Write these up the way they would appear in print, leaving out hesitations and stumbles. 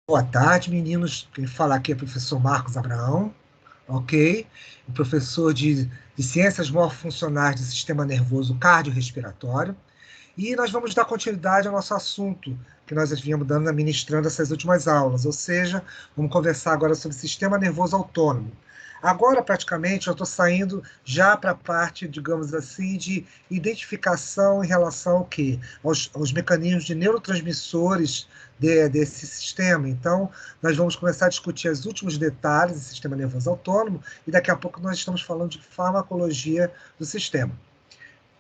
Boa tarde, meninos. Quem fala aqui é o professor Marcos Abraão, ok? O professor de Ciências Morfofuncionais do Sistema Nervoso Cardiorrespiratório. E nós vamos dar continuidade ao nosso assunto que nós viemos ministrando essas últimas aulas, ou seja, vamos conversar agora sobre sistema nervoso autônomo. Agora, praticamente, eu estou saindo já para a parte, digamos assim, de identificação em relação ao quê? Aos mecanismos de neurotransmissores desse sistema. Então, nós vamos começar a discutir os últimos detalhes do sistema nervoso autônomo e daqui a pouco nós estamos falando de farmacologia do sistema.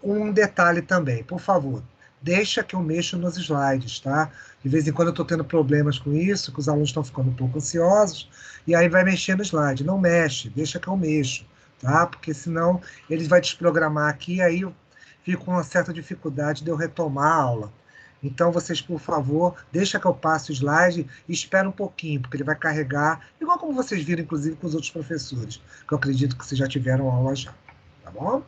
Um detalhe também, por favor, deixa que eu mexo nos slides, tá? De vez em quando eu estou tendo problemas com isso, que os alunos estão ficando um pouco ansiosos, e aí vai mexer no slide. Não mexe, deixa que eu mexo, tá? Porque senão ele vai desprogramar aqui, e aí eu fico com uma certa dificuldade de eu retomar a aula. Então, vocês, por favor, deixa que eu passe o slide e espera um pouquinho, porque ele vai carregar, igual como vocês viram, inclusive, com os outros professores, que eu acredito que vocês já tiveram aula já, tá bom?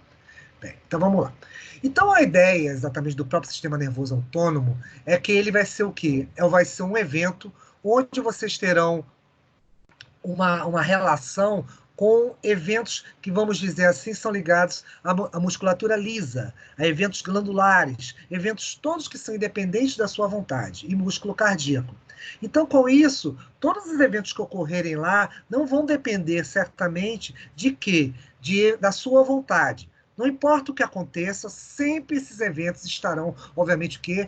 Bem, então vamos lá. Então a ideia exatamente do próprio sistema nervoso autônomo é que ele vai ser o quê? Vai ser um evento onde vocês terão uma relação com eventos que, vamos dizer assim, são ligados à musculatura lisa, a eventos glandulares, eventos todos que são independentes da sua vontade, e músculo cardíaco. Então, com isso, todos os eventos que ocorrerem lá não vão depender certamente de quê? Da sua vontade. Não importa o que aconteça, sempre esses eventos estarão, obviamente, o que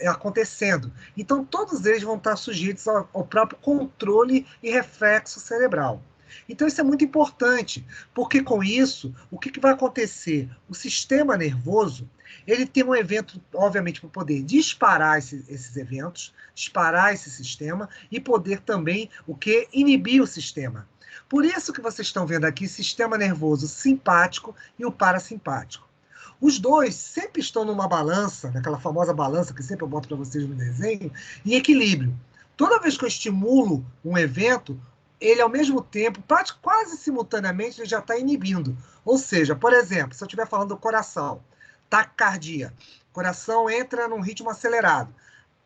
acontecendo. Então, todos eles vão estar sujeitos ao próprio controle e reflexo cerebral. Então, isso é muito importante, porque com isso, o que vai acontecer? O sistema nervoso, ele tem um evento, obviamente, para poder disparar esses eventos, disparar esse sistema e poder também o que inibir o sistema. Por isso que vocês estão vendo aqui sistema nervoso simpático e o parasimpático. Os dois sempre estão numa balança, naquela famosa balança que sempre eu boto para vocês no desenho, em equilíbrio. Toda vez que eu estimulo um evento, ele ao mesmo tempo, quase simultaneamente, ele já está inibindo. Ou seja, por exemplo, se eu estiver falando do coração, taquicardia, o coração entra num ritmo acelerado.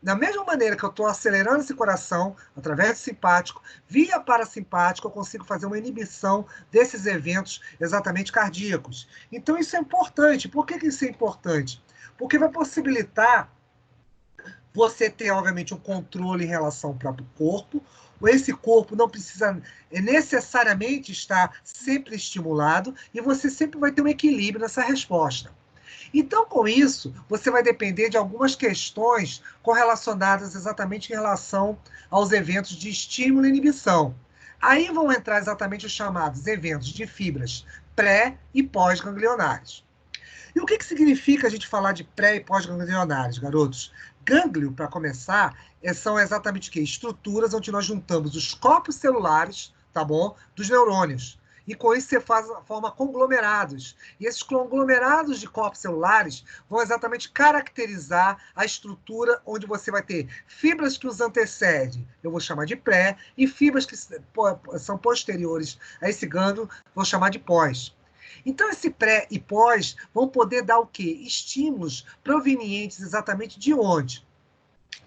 Da mesma maneira que eu estou acelerando esse coração, através do simpático, via parasimpático, eu consigo fazer uma inibição desses eventos exatamente cardíacos. Então, isso é importante. Por que isso é importante? Porque vai possibilitar você ter, obviamente, um controle em relação ao próprio corpo. Esse corpo não precisa necessariamente estar sempre estimulado e você sempre vai ter um equilíbrio nessa resposta. Então, com isso, você vai depender de algumas questões correlacionadas exatamente em relação aos eventos de estímulo e inibição. Aí vão entrar exatamente os chamados eventos de fibras pré e pós-ganglionares. E o que significa a gente falar de pré e pós-ganglionares, garotos? Gânglio, para começar, são exatamente o quê? Estruturas onde nós juntamos os corpos celulares, tá bom? Dos neurônios. E com isso você forma conglomerados. E esses conglomerados de corpos celulares vão exatamente caracterizar a estrutura onde você vai ter fibras que os antecedem, eu vou chamar de pré, e fibras que são posteriores a esse gânglio, vou chamar de pós. Então, esse pré e pós vão poder dar o quê? Estímulos provenientes exatamente de onde?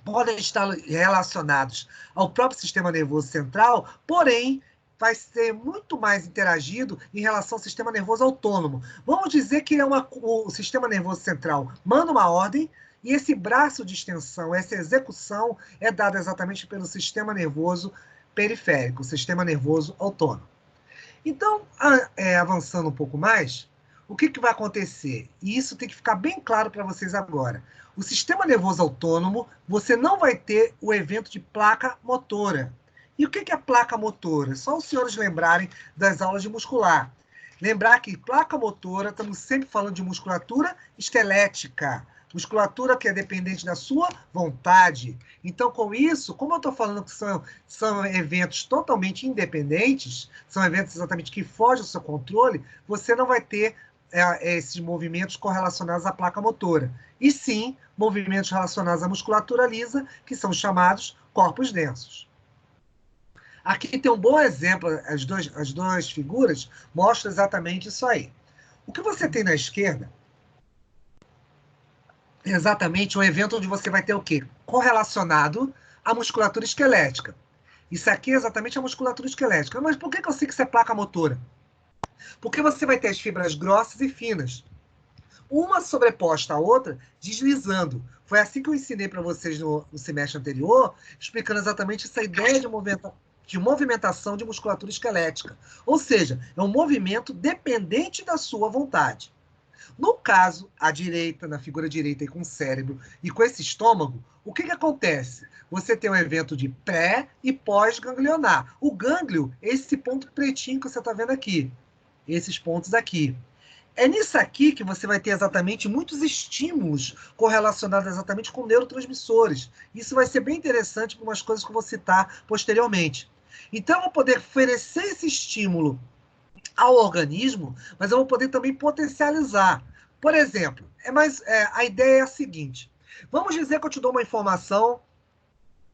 Podem estar relacionados ao próprio sistema nervoso central, porém, vai ser muito mais interagido em relação ao sistema nervoso autônomo. Vamos dizer que o sistema nervoso central manda uma ordem e esse braço de extensão, essa execução, é dada exatamente pelo sistema nervoso periférico, o sistema nervoso autônomo. Então, avançando um pouco mais, o que vai acontecer? E isso tem que ficar bem claro para vocês agora. O sistema nervoso autônomo, você não vai ter o evento de placa motora. E o que é placa motora? Só os senhores lembrarem das aulas de muscular. Lembrar que placa motora, estamos sempre falando de musculatura esquelética. Musculatura que é dependente da sua vontade. Então, com isso, como eu estou falando que são eventos totalmente independentes, são eventos exatamente que fogem do seu controle, você não vai ter esses movimentos correlacionados à placa motora. E sim, movimentos relacionados à musculatura lisa, que são chamados corpos densos. Aqui tem um bom exemplo, as duas figuras mostram exatamente isso aí. O que você tem na esquerda exatamente um evento onde você vai ter o quê? Correlacionado à musculatura esquelética. Isso aqui é exatamente a musculatura esquelética. Mas por que eu sei que isso é placa motora? Porque você vai ter as fibras grossas e finas, uma sobreposta à outra, deslizando. Foi assim que eu ensinei para vocês no semestre anterior, explicando exatamente essa ideia de movimentação de musculatura esquelética. Ou seja, é um movimento dependente da sua vontade. No caso, à direita, na figura direita e com o cérebro e com esse estômago, o que acontece? Você tem um evento de pré e pós-ganglionar. O gânglio é esse ponto pretinho que você está vendo aqui. Esses pontos aqui. É nisso aqui que você vai ter exatamente muitos estímulos correlacionados exatamente com neurotransmissores. Isso vai ser bem interessante para umas coisas que eu vou citar posteriormente. Então, eu vou poder oferecer esse estímulo ao organismo, mas eu vou poder também potencializar. Por exemplo, a ideia é a seguinte. Vamos dizer que eu te dou uma informação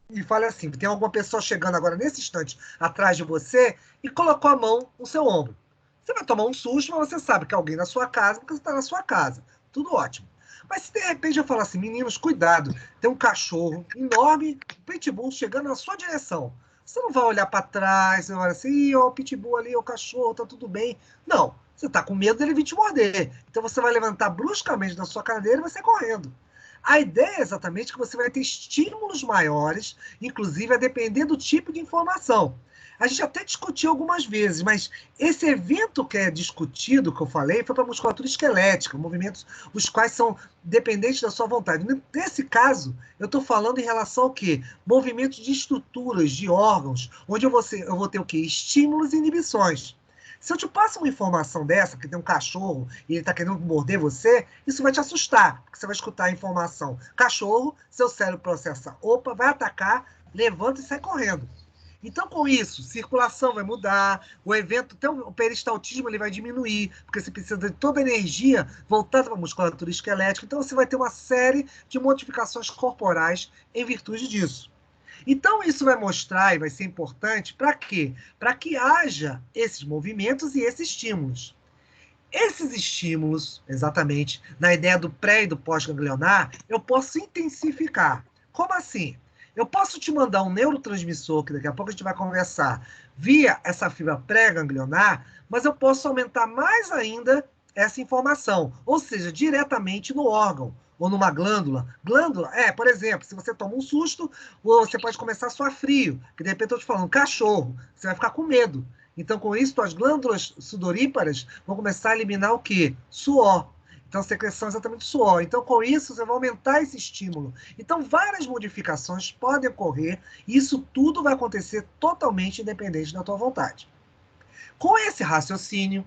e fale assim, tem alguma pessoa chegando agora nesse instante atrás de você e colocou a mão no seu ombro. Você vai tomar um susto, mas você sabe que é alguém na sua casa, porque você está na sua casa. Tudo ótimo. Mas se de repente eu falar assim, meninos, cuidado, tem um cachorro enorme, um pitbull, chegando na sua direção. Você não vai olhar para trás, você vai olhar assim, ó, o pitbull ali, o cachorro, tá tudo bem. Não, você está com medo dele vir te morder. Então você vai levantar bruscamente da sua cadeira e vai sair correndo. A ideia é exatamente que você vai ter estímulos maiores, inclusive a depender do tipo de informação. A gente até discutiu algumas vezes, mas esse evento que é discutido, que eu falei, foi para a musculatura esquelética, movimentos os quais são dependentes da sua vontade. Nesse caso, eu estou falando em relação ao quê? Movimentos de estruturas, de órgãos, onde eu vou ter o quê? Estímulos e inibições. Se eu te passo uma informação dessa, que tem um cachorro e ele está querendo morder você, isso vai te assustar, porque você vai escutar a informação cachorro, seu cérebro processa, opa, vai atacar, levanta e sai correndo. Então, com isso, circulação vai mudar, o evento, até o peristaltismo ele vai diminuir, porque você precisa de toda a energia voltada para a musculatura esquelética. Então, você vai ter uma série de modificações corporais em virtude disso. Então, isso vai mostrar e vai ser importante para quê? Para que haja esses movimentos e esses estímulos. Esses estímulos, exatamente, na ideia do pré e do pós-ganglionar, eu posso intensificar. Como assim? Eu posso te mandar um neurotransmissor, que daqui a pouco a gente vai conversar, via essa fibra pré-ganglionar, mas eu posso aumentar mais ainda essa informação, ou seja, diretamente no órgão ou numa glândula. Glândula, por exemplo, se você toma um susto, você pode começar a suar frio, que de repente eu estou te falando, cachorro, você vai ficar com medo. Então, com isso, as glândulas sudoríparas vão começar a eliminar o quê? Suor. Então, secreção é exatamente suor. Então, com isso, você vai aumentar esse estímulo. Então, várias modificações podem ocorrer e isso tudo vai acontecer totalmente independente da tua vontade. Com esse raciocínio,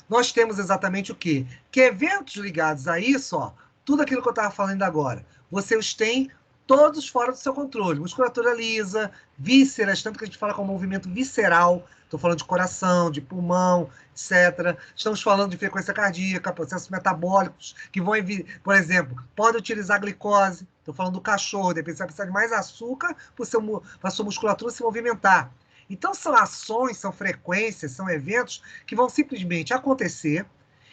nós temos exatamente o quê? Que eventos ligados a isso, ó, tudo aquilo que eu estava falando agora, você os tem todos fora do seu controle. Musculatura lisa, vísceras, tanto que a gente fala com movimento visceral, estou falando de coração, de pulmão, etc. Estamos falando de frequência cardíaca, processos metabólicos, que vão, por exemplo, podem utilizar glicose. Estou falando do cachorro, de repente você vai precisar de mais açúcar para a sua musculatura se movimentar. Então, são ações, são frequências, são eventos que vão simplesmente acontecer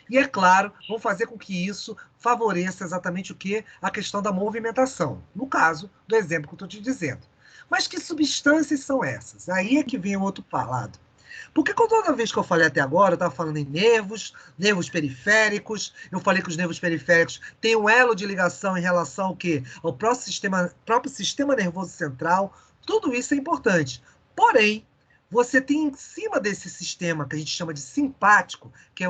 e, é claro, vão fazer com que isso favoreça exatamente o quê? A questão da movimentação. No caso do exemplo que eu estou te dizendo. Mas que substâncias são essas? Aí é que vem o outro lado. Porque toda vez que eu falei até agora, eu estava falando em nervos periféricos, eu falei que os nervos periféricos têm um elo de ligação em relação ao quê? Ao próprio sistema nervoso central. Tudo isso é importante. Porém, você tem em cima desse sistema que a gente chama de simpático, que é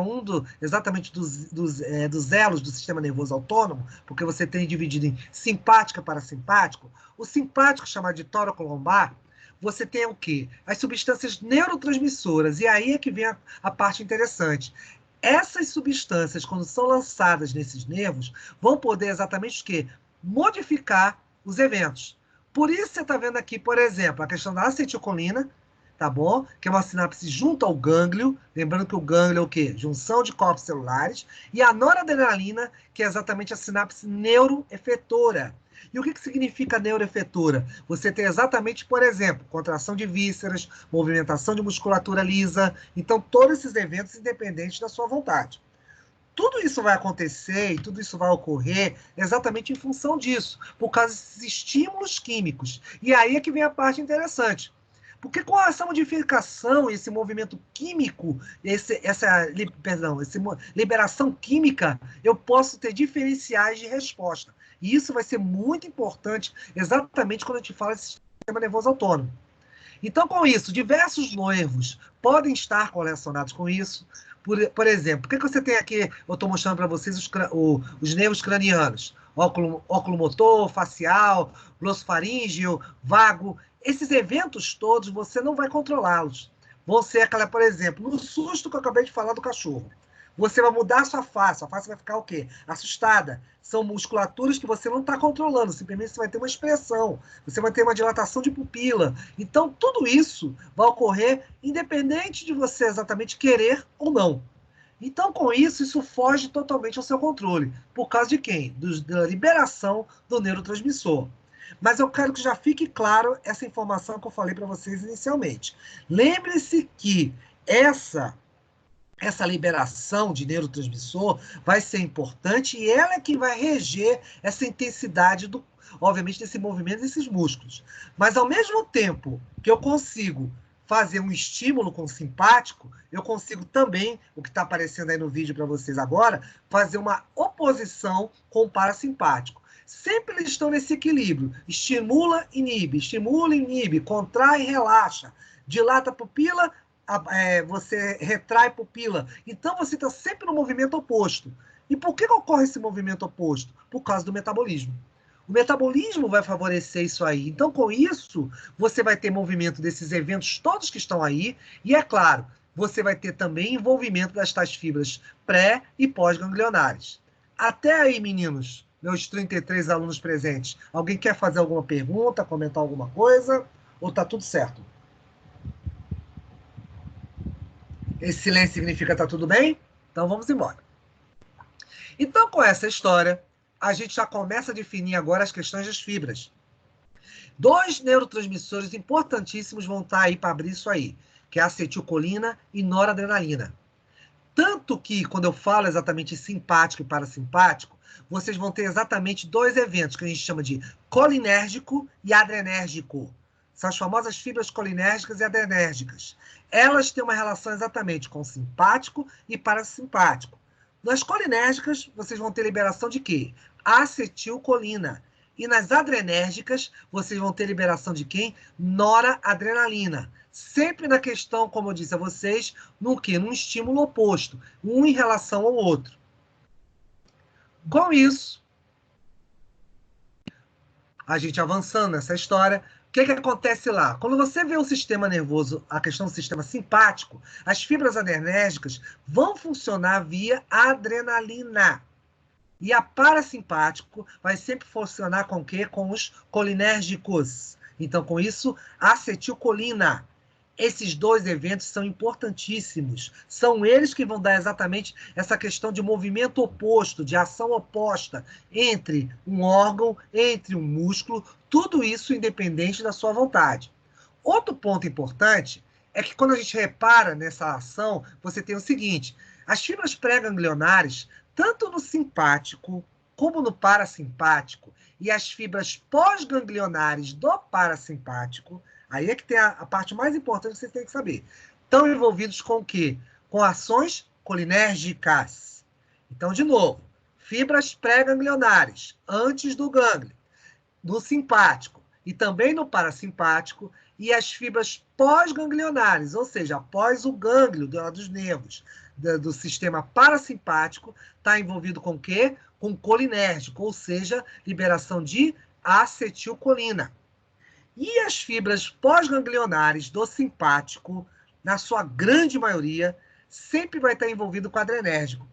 exatamente dos elos do sistema nervoso autônomo, porque você tem dividido em simpático e parasimpático. O simpático, chamado de tóraco-lombar, você tem o quê? As substâncias neurotransmissoras, e aí é que vem a parte interessante. Essas substâncias, quando são lançadas nesses nervos, vão poder exatamente o quê? Modificar os eventos. Por isso você está vendo aqui, por exemplo, a questão da acetilcolina, tá bom? Que é uma sinapse junto ao gânglio, lembrando que o gânglio é o quê? Junção de corpos celulares, e a noradrenalina, que é exatamente a sinapse neuroefetora. E o que significa neuroefetora? Você tem exatamente, por exemplo, contração de vísceras, movimentação de musculatura lisa, então todos esses eventos independentes da sua vontade. Tudo isso vai acontecer e tudo isso vai ocorrer exatamente em função disso, por causa desses estímulos químicos. E aí é que vem a parte interessante. Porque com essa modificação, esse movimento químico, essa liberação química, eu posso ter diferenciais de resposta. E isso vai ser muito importante exatamente quando a gente fala de sistema nervoso autônomo. Então, com isso, diversos nervos podem estar correlacionados com isso. Por exemplo, o que você tem aqui? Eu estou mostrando para vocês os nervos cranianos. Oculomotor, facial, glossofaríngeo, vago. Esses eventos todos, você não vai controlá-los. Vão ser aquela, por exemplo, no susto que eu acabei de falar do cachorro. Você vai mudar a sua face vai ficar o quê? Assustada. São musculaturas que você não está controlando, simplesmente você vai ter uma expressão, você vai ter uma dilatação de pupila. Então, tudo isso vai ocorrer independente de você exatamente querer ou não. Então, com isso foge totalmente ao seu controle. Por causa de quem? Da liberação do neurotransmissor. Mas eu quero que já fique claro essa informação que eu falei para vocês inicialmente. Lembre-se que essa liberação de neurotransmissor vai ser importante e ela é que vai reger essa intensidade, obviamente, desse movimento desses músculos. Mas, ao mesmo tempo que eu consigo fazer um estímulo com o simpático, eu consigo também, o que está aparecendo aí no vídeo para vocês agora, fazer uma oposição com o parasimpático. Sempre eles estão nesse equilíbrio. Estimula, inibe, contrai, relaxa. Dilata a pupila, você retrai pupila. Então, você está sempre no movimento oposto. E por que ocorre esse movimento oposto? Por causa do metabolismo. O metabolismo vai favorecer isso aí. Então, com isso, você vai ter movimento desses eventos todos que estão aí. E, é claro, você vai ter também envolvimento das tais fibras pré- e pós-ganglionares. Até aí, meninos, meus 33 alunos presentes. Alguém quer fazer alguma pergunta, comentar alguma coisa? Ou está tudo certo? Esse silêncio significa tá tudo bem? Então vamos embora. Então, com essa história, a gente já começa a definir agora as questões das fibras. 2 neurotransmissores importantíssimos vão estar aí para abrir isso aí, que é a acetilcolina e noradrenalina. Tanto que, quando eu falo exatamente simpático e parasimpático, vocês vão ter exatamente 2 eventos que a gente chama de colinérgico e adrenérgico. São as famosas fibras colinérgicas e adrenérgicas. Elas têm uma relação exatamente com simpático e parasimpático. Nas colinérgicas, vocês vão ter liberação de quê? Acetilcolina. E nas adrenérgicas, vocês vão ter liberação de quem? Noradrenalina. Sempre na questão, como eu disse a vocês, no quê? Num estímulo oposto, um em relação ao outro. Com isso, a gente avançando nessa história, o que acontece lá? Quando você vê o sistema nervoso, a questão do sistema simpático, as fibras adrenérgicas vão funcionar via adrenalina. E a parasimpático vai sempre funcionar com o quê? Com os colinérgicos. Então, com isso, acetilcolina. Esses 2 eventos são importantíssimos. São eles que vão dar exatamente essa questão de movimento oposto, de ação oposta entre um órgão, entre um músculo, tudo isso independente da sua vontade. Outro ponto importante é que quando a gente repara nessa ação, você tem o seguinte: as fibras pré-ganglionares, tanto no simpático como no parasimpático, e as fibras pós-ganglionares do parasimpático, aí é que tem a parte mais importante que você tem que saber. Estão envolvidos com o quê? Com ações colinérgicas. Então, de novo, fibras pré-ganglionares, antes do gânglio, no simpático e também no parasimpático, e as fibras pós-ganglionares, ou seja, após o gânglio dos nervos do sistema parasimpático, está envolvido com o quê? Com colinérgico, ou seja, liberação de acetilcolina. E as fibras pós-ganglionares do simpático, na sua grande maioria, sempre vai estar envolvido com adrenérgico.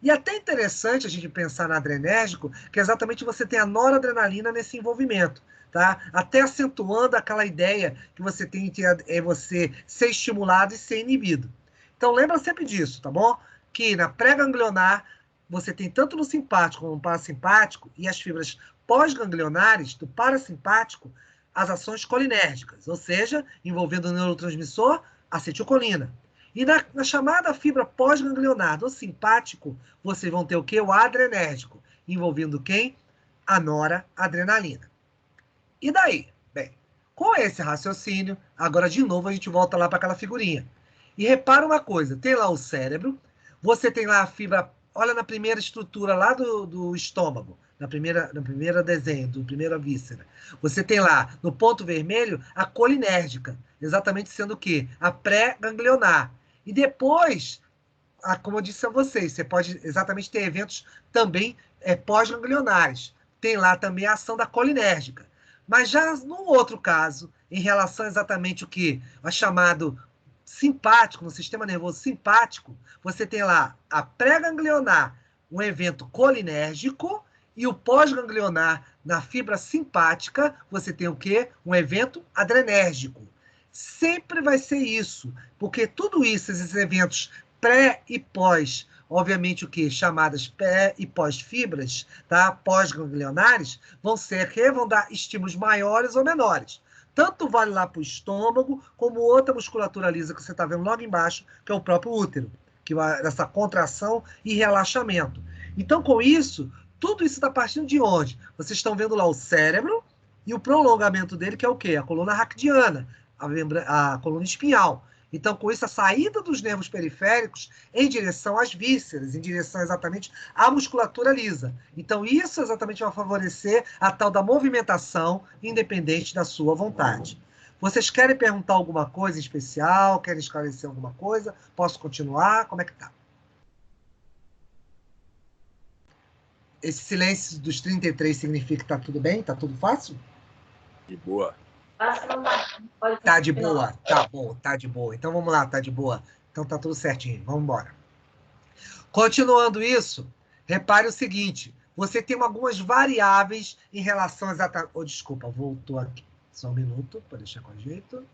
E até interessante a gente pensar no adrenérgico, que exatamente você tem a noradrenalina nesse envolvimento, tá? Até acentuando aquela ideia que você tem de você ser estimulado e ser inibido. Então lembra sempre disso, tá bom? Que na pré-ganglionar, você tem tanto no simpático como no parasimpático, e as fibras pós-ganglionares do parasimpático, as ações colinérgicas, ou seja, envolvendo o neurotransmissor acetilcolina. E na chamada fibra pós-ganglionar do simpático, vocês vão ter o quê? O adrenérgico, envolvendo quem? A noradrenalina. E daí? Bem, Com esse raciocínio, agora de novo a gente volta lá para aquela figurinha. E repara uma coisa, tem lá o cérebro, você tem lá a fibra, olha na primeira estrutura lá do estômago, na primeira desenho, do primeira víscera. Você tem lá, no ponto vermelho, a colinérgica, exatamente sendo o quê? A pré-ganglionar. E depois, como eu disse a vocês, você pode exatamente ter eventos também pós-ganglionares. Tem lá também a ação da colinérgica. Mas já num outro caso, em relação exatamente o que é chamado simpático, no sistema nervoso simpático, você tem lá a pré-ganglionar, um evento colinérgico, e o pós-ganglionar, na fibra simpática, você tem o quê? Um evento adrenérgico. Sempre vai ser isso, porque tudo isso, esses eventos pré e pós, obviamente o que? Chamadas pré e pós-fibras, tá? Pós-ganglionares, vão dar estímulos maiores ou menores. Tanto vale lá para o estômago, como outra musculatura lisa que você está vendo logo embaixo, que é o próprio útero, que vai essa contração e relaxamento. Então, com isso, tudo isso está partindo de onde? Vocês estão vendo lá o cérebro e o prolongamento dele, que é o quê? A coluna raquidiana, a coluna espinhal. Então, com isso, a saída dos nervos periféricos em direção às vísceras, em direção exatamente à musculatura lisa. Então, isso exatamente vai favorecer a tal da movimentação independente da sua vontade. Vocês querem perguntar alguma coisa em especial? Querem esclarecer alguma coisa? Posso continuar? Como é que tá? Esse silêncio dos 33 significa que tá tudo bem? Tá tudo fácil? De boa. Tá de boa, tá bom, tá de boa. Então vamos lá, tá de boa. Então tá tudo certinho, vamos embora. Continuando isso, repare o seguinte, você tem algumas variáveis em relação a exatamente... Oh, desculpa, voltou aqui. Só um minuto, para deixar com jeito.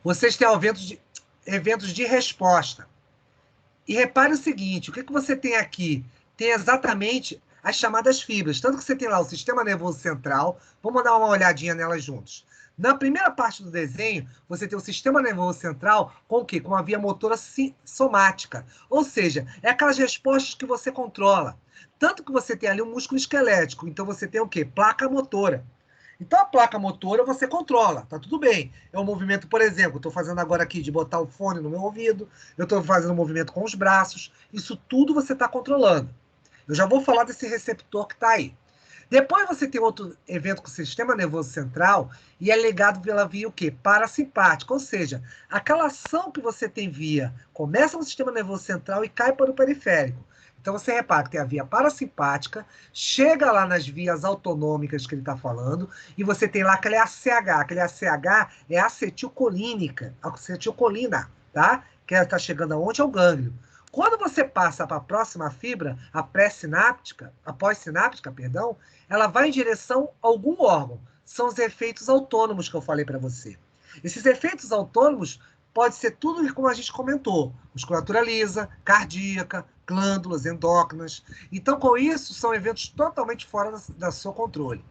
Vocês têm eventos de resposta. E repare o seguinte, o que você tem aqui? Tem exatamente as chamadas fibras. Tanto que você tem lá o sistema nervoso central. Vamos dar uma olhadinha nelas juntos. Na primeira parte do desenho, você tem o sistema nervoso central com o quê? Com a via motora somática. Ou seja, é aquelas respostas que você controla. Tanto que você tem ali um músculo esquelético. Então você tem o quê? Placa motora. Então a placa motora você controla, tá tudo bem. É um movimento, por exemplo, estou fazendo agora aqui de botar o fone no meu ouvido, eu estou fazendo um movimento com os braços, isso tudo você está controlando. Eu já vou falar desse receptor que está aí. Depois você tem outro evento com o sistema nervoso central e é ligado pela via o quê? Parasimpática, ou seja, aquela ação que você tem via começa no sistema nervoso central e cai para o periférico. Então você repara que tem a via parasimpática, chega lá nas vias autonômicas que ele está falando, e você tem lá aquele ACH é acetilcolínica, acetilcolina, tá? Que está chegando aonde? Ao gânglio. Quando você passa para a próxima fibra, a pré-sináptica, a pós-sináptica, perdão, ela vai em direção a algum órgão. São os efeitos autônomos que eu falei para você. Esses efeitos autônomos pode ser tudo como a gente comentou, musculatura lisa, cardíaca, glândulas endócrinas. Então, com isso, são eventos totalmente fora da seu controle.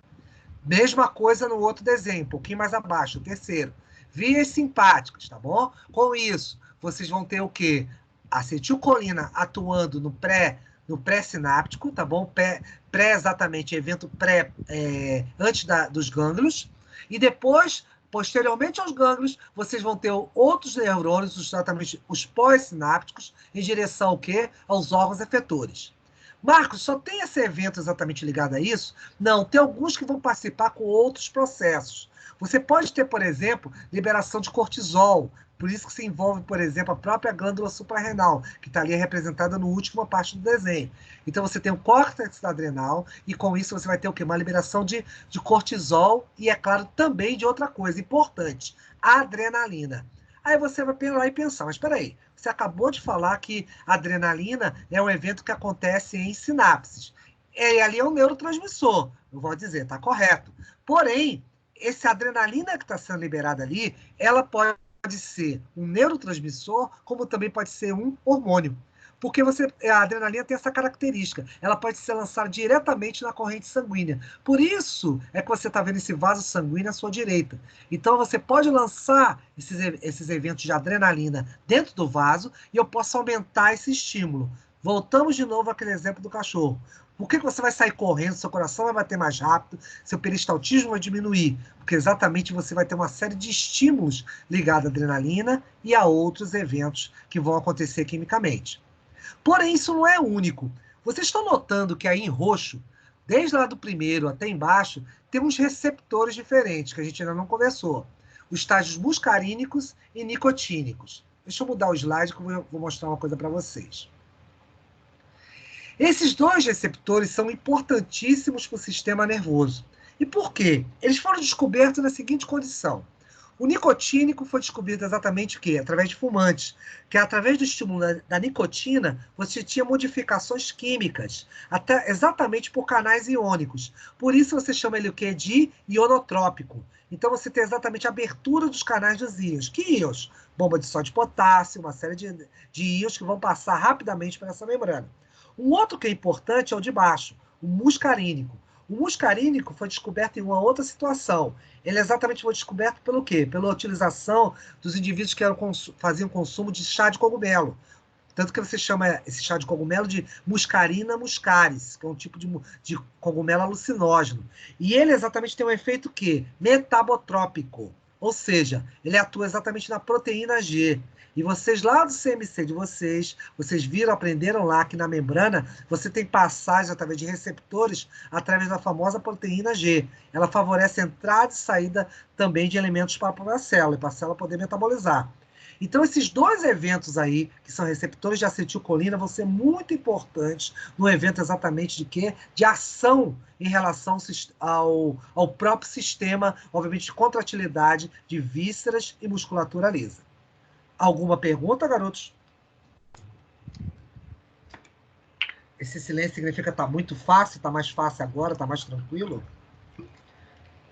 Mesma coisa no outro desenho, um pouquinho mais abaixo, o terceiro. Vias simpáticas, tá bom? Com isso, vocês vão ter o quê? Acetilcolina atuando no pré-sináptico, tá bom? Exatamente, evento antes dos gânglios. E depois, posteriormente aos gânglios, vocês vão ter outros neurônios, exatamente os pós-sinápticos, em direção ao quê? Aos órgãos efetores. Marcos, só tem esse evento exatamente ligado a isso? Não, tem alguns que vão participar com outros processos. Você pode ter, por exemplo, liberação de cortisol, por isso que se envolve, por exemplo, a própria glândula suprarrenal, que está ali representada na última parte do desenho. Então você tem o córtex adrenal, e com isso você vai ter o quê? Uma liberação de cortisol e, é claro, também de outra coisa importante, a adrenalina. Aí você vai lá e pensar, mas espera aí, você acabou de falar que a adrenalina é um evento que acontece em sinapses. E ali é um neurotransmissor, eu vou dizer, está correto. Porém, essa adrenalina que está sendo liberada ali, ela pode ser um neurotransmissor, como também pode ser um hormônio. Porque a adrenalina tem essa característica, ela pode ser lançada diretamente na corrente sanguínea. Por isso é que você está vendo esse vaso sanguíneo à sua direita. Então você pode lançar esses eventos de adrenalina dentro do vaso e eu posso aumentar esse estímulo. Voltamos de novo àquele exemplo do cachorro. Por que você vai sair correndo, seu coração vai bater mais rápido, seu peristaltismo vai diminuir? Porque exatamente você vai ter uma série de estímulos ligados à adrenalina e a outros eventos que vão acontecer quimicamente. Porém, isso não é único. Vocês estão notando que aí em roxo, desde lá do primeiro até embaixo, tem uns receptores diferentes, que a gente ainda não conversou. Os estágios muscarínicos e nicotínicos. Deixa eu mudar o slide que eu vou mostrar uma coisa para vocês. Esses dois receptores são importantíssimos para o sistema nervoso. E por quê? Eles foram descobertos na seguinte condição. O nicotínico foi descoberto exatamente o quê? Através de fumantes, que através do estímulo da nicotina, você tinha modificações químicas, até exatamente por canais iônicos. Por isso você chama ele o quê? De ionotrópico. Então você tem exatamente a abertura dos canais dos íons. Que íons? Bomba de sódio e potássio, uma série de íons que vão passar rapidamente por essa membrana. Um outro que é importante é o de baixo, o muscarínico. O muscarínico foi descoberto em uma outra situação. Ele exatamente foi descoberto pelo quê? Pela utilização dos indivíduos que faziam consumo de chá de cogumelo. Tanto que você chama esse chá de cogumelo de Muscarina muscaris, que é um tipo de cogumelo alucinógeno. E ele exatamente tem um efeito que metabotrópico, ou seja, ele atua exatamente na proteína G. E vocês lá do CMC de vocês viram, aprenderam lá que na membrana você tem passagem através de receptores através da famosa proteína G. Ela favorece a entrada e saída também de elementos para a célula, e para a célula poder metabolizar. Então, esses dois eventos aí, que são receptores de acetilcolina, vão ser muito importantes no evento exatamente de quê? De ação em relação ao próprio sistema, obviamente, de contratilidade de vísceras e musculatura lisa. Alguma pergunta, garotos? Esse silêncio significa que está muito fácil, está mais fácil agora, está mais tranquilo?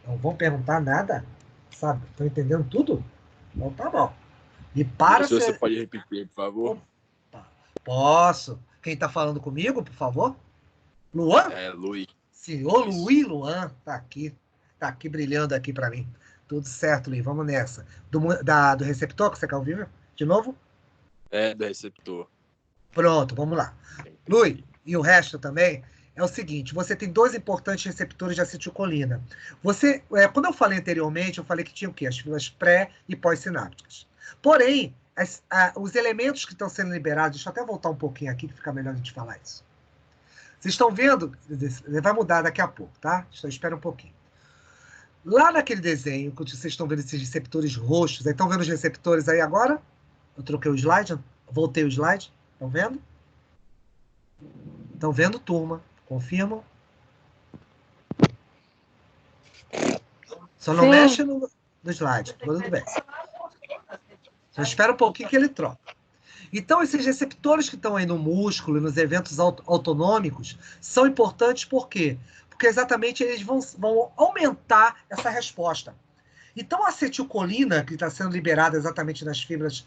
Não vão perguntar nada? Sabe? Estão entendendo tudo? Então tá bom. E para se você pode repetir, por favor? Opa. Posso. Quem está falando comigo, por favor? Luan? É, Luiz. Senhor Luiz Luan, tá aqui brilhando aqui para mim. Tudo certo, Luiz, vamos nessa. Do receptor que você quer ouvir de novo? É, do receptor. Pronto, vamos lá. Luiz, e o resto também, é o seguinte, você tem dois importantes receptores de acetilcolina. Quando eu falei anteriormente, eu falei que tinha o quê? As fibras pré e pós-sinápticas. Porém, os elementos que estão sendo liberados, deixa eu até voltar um pouquinho aqui, que fica melhor a gente falar isso. Vocês estão vendo? Vai mudar daqui a pouco, tá? Espera um pouquinho. Lá naquele desenho, que vocês estão vendo esses receptores roxos, estão vendo os receptores aí agora? Eu troquei o slide, voltei o slide. Estão vendo? Estão vendo, turma? Confirmam? Só não Sim. mexe no slide. Tudo bem. Só espera um pouquinho que ele troca. Então, esses receptores que estão aí no músculo e nos eventos autonômicos são importantes por quê? Porque exatamente eles vão aumentar essa resposta. Então, a acetilcolina, que está sendo liberada exatamente nas fibras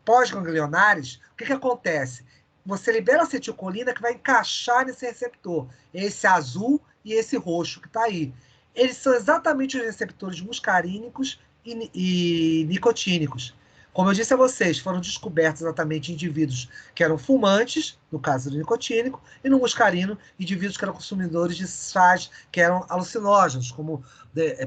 pós-ganglionares, o que acontece? Você libera a acetilcolina que vai encaixar nesse receptor, esse azul e esse roxo que está aí. Eles são exatamente os receptores muscarínicos e nicotínicos. Como eu disse a vocês, foram descobertos exatamente indivíduos que eram fumantes, no caso do nicotínico, e no muscarino, indivíduos que eram consumidores de chás que eram alucinógenos,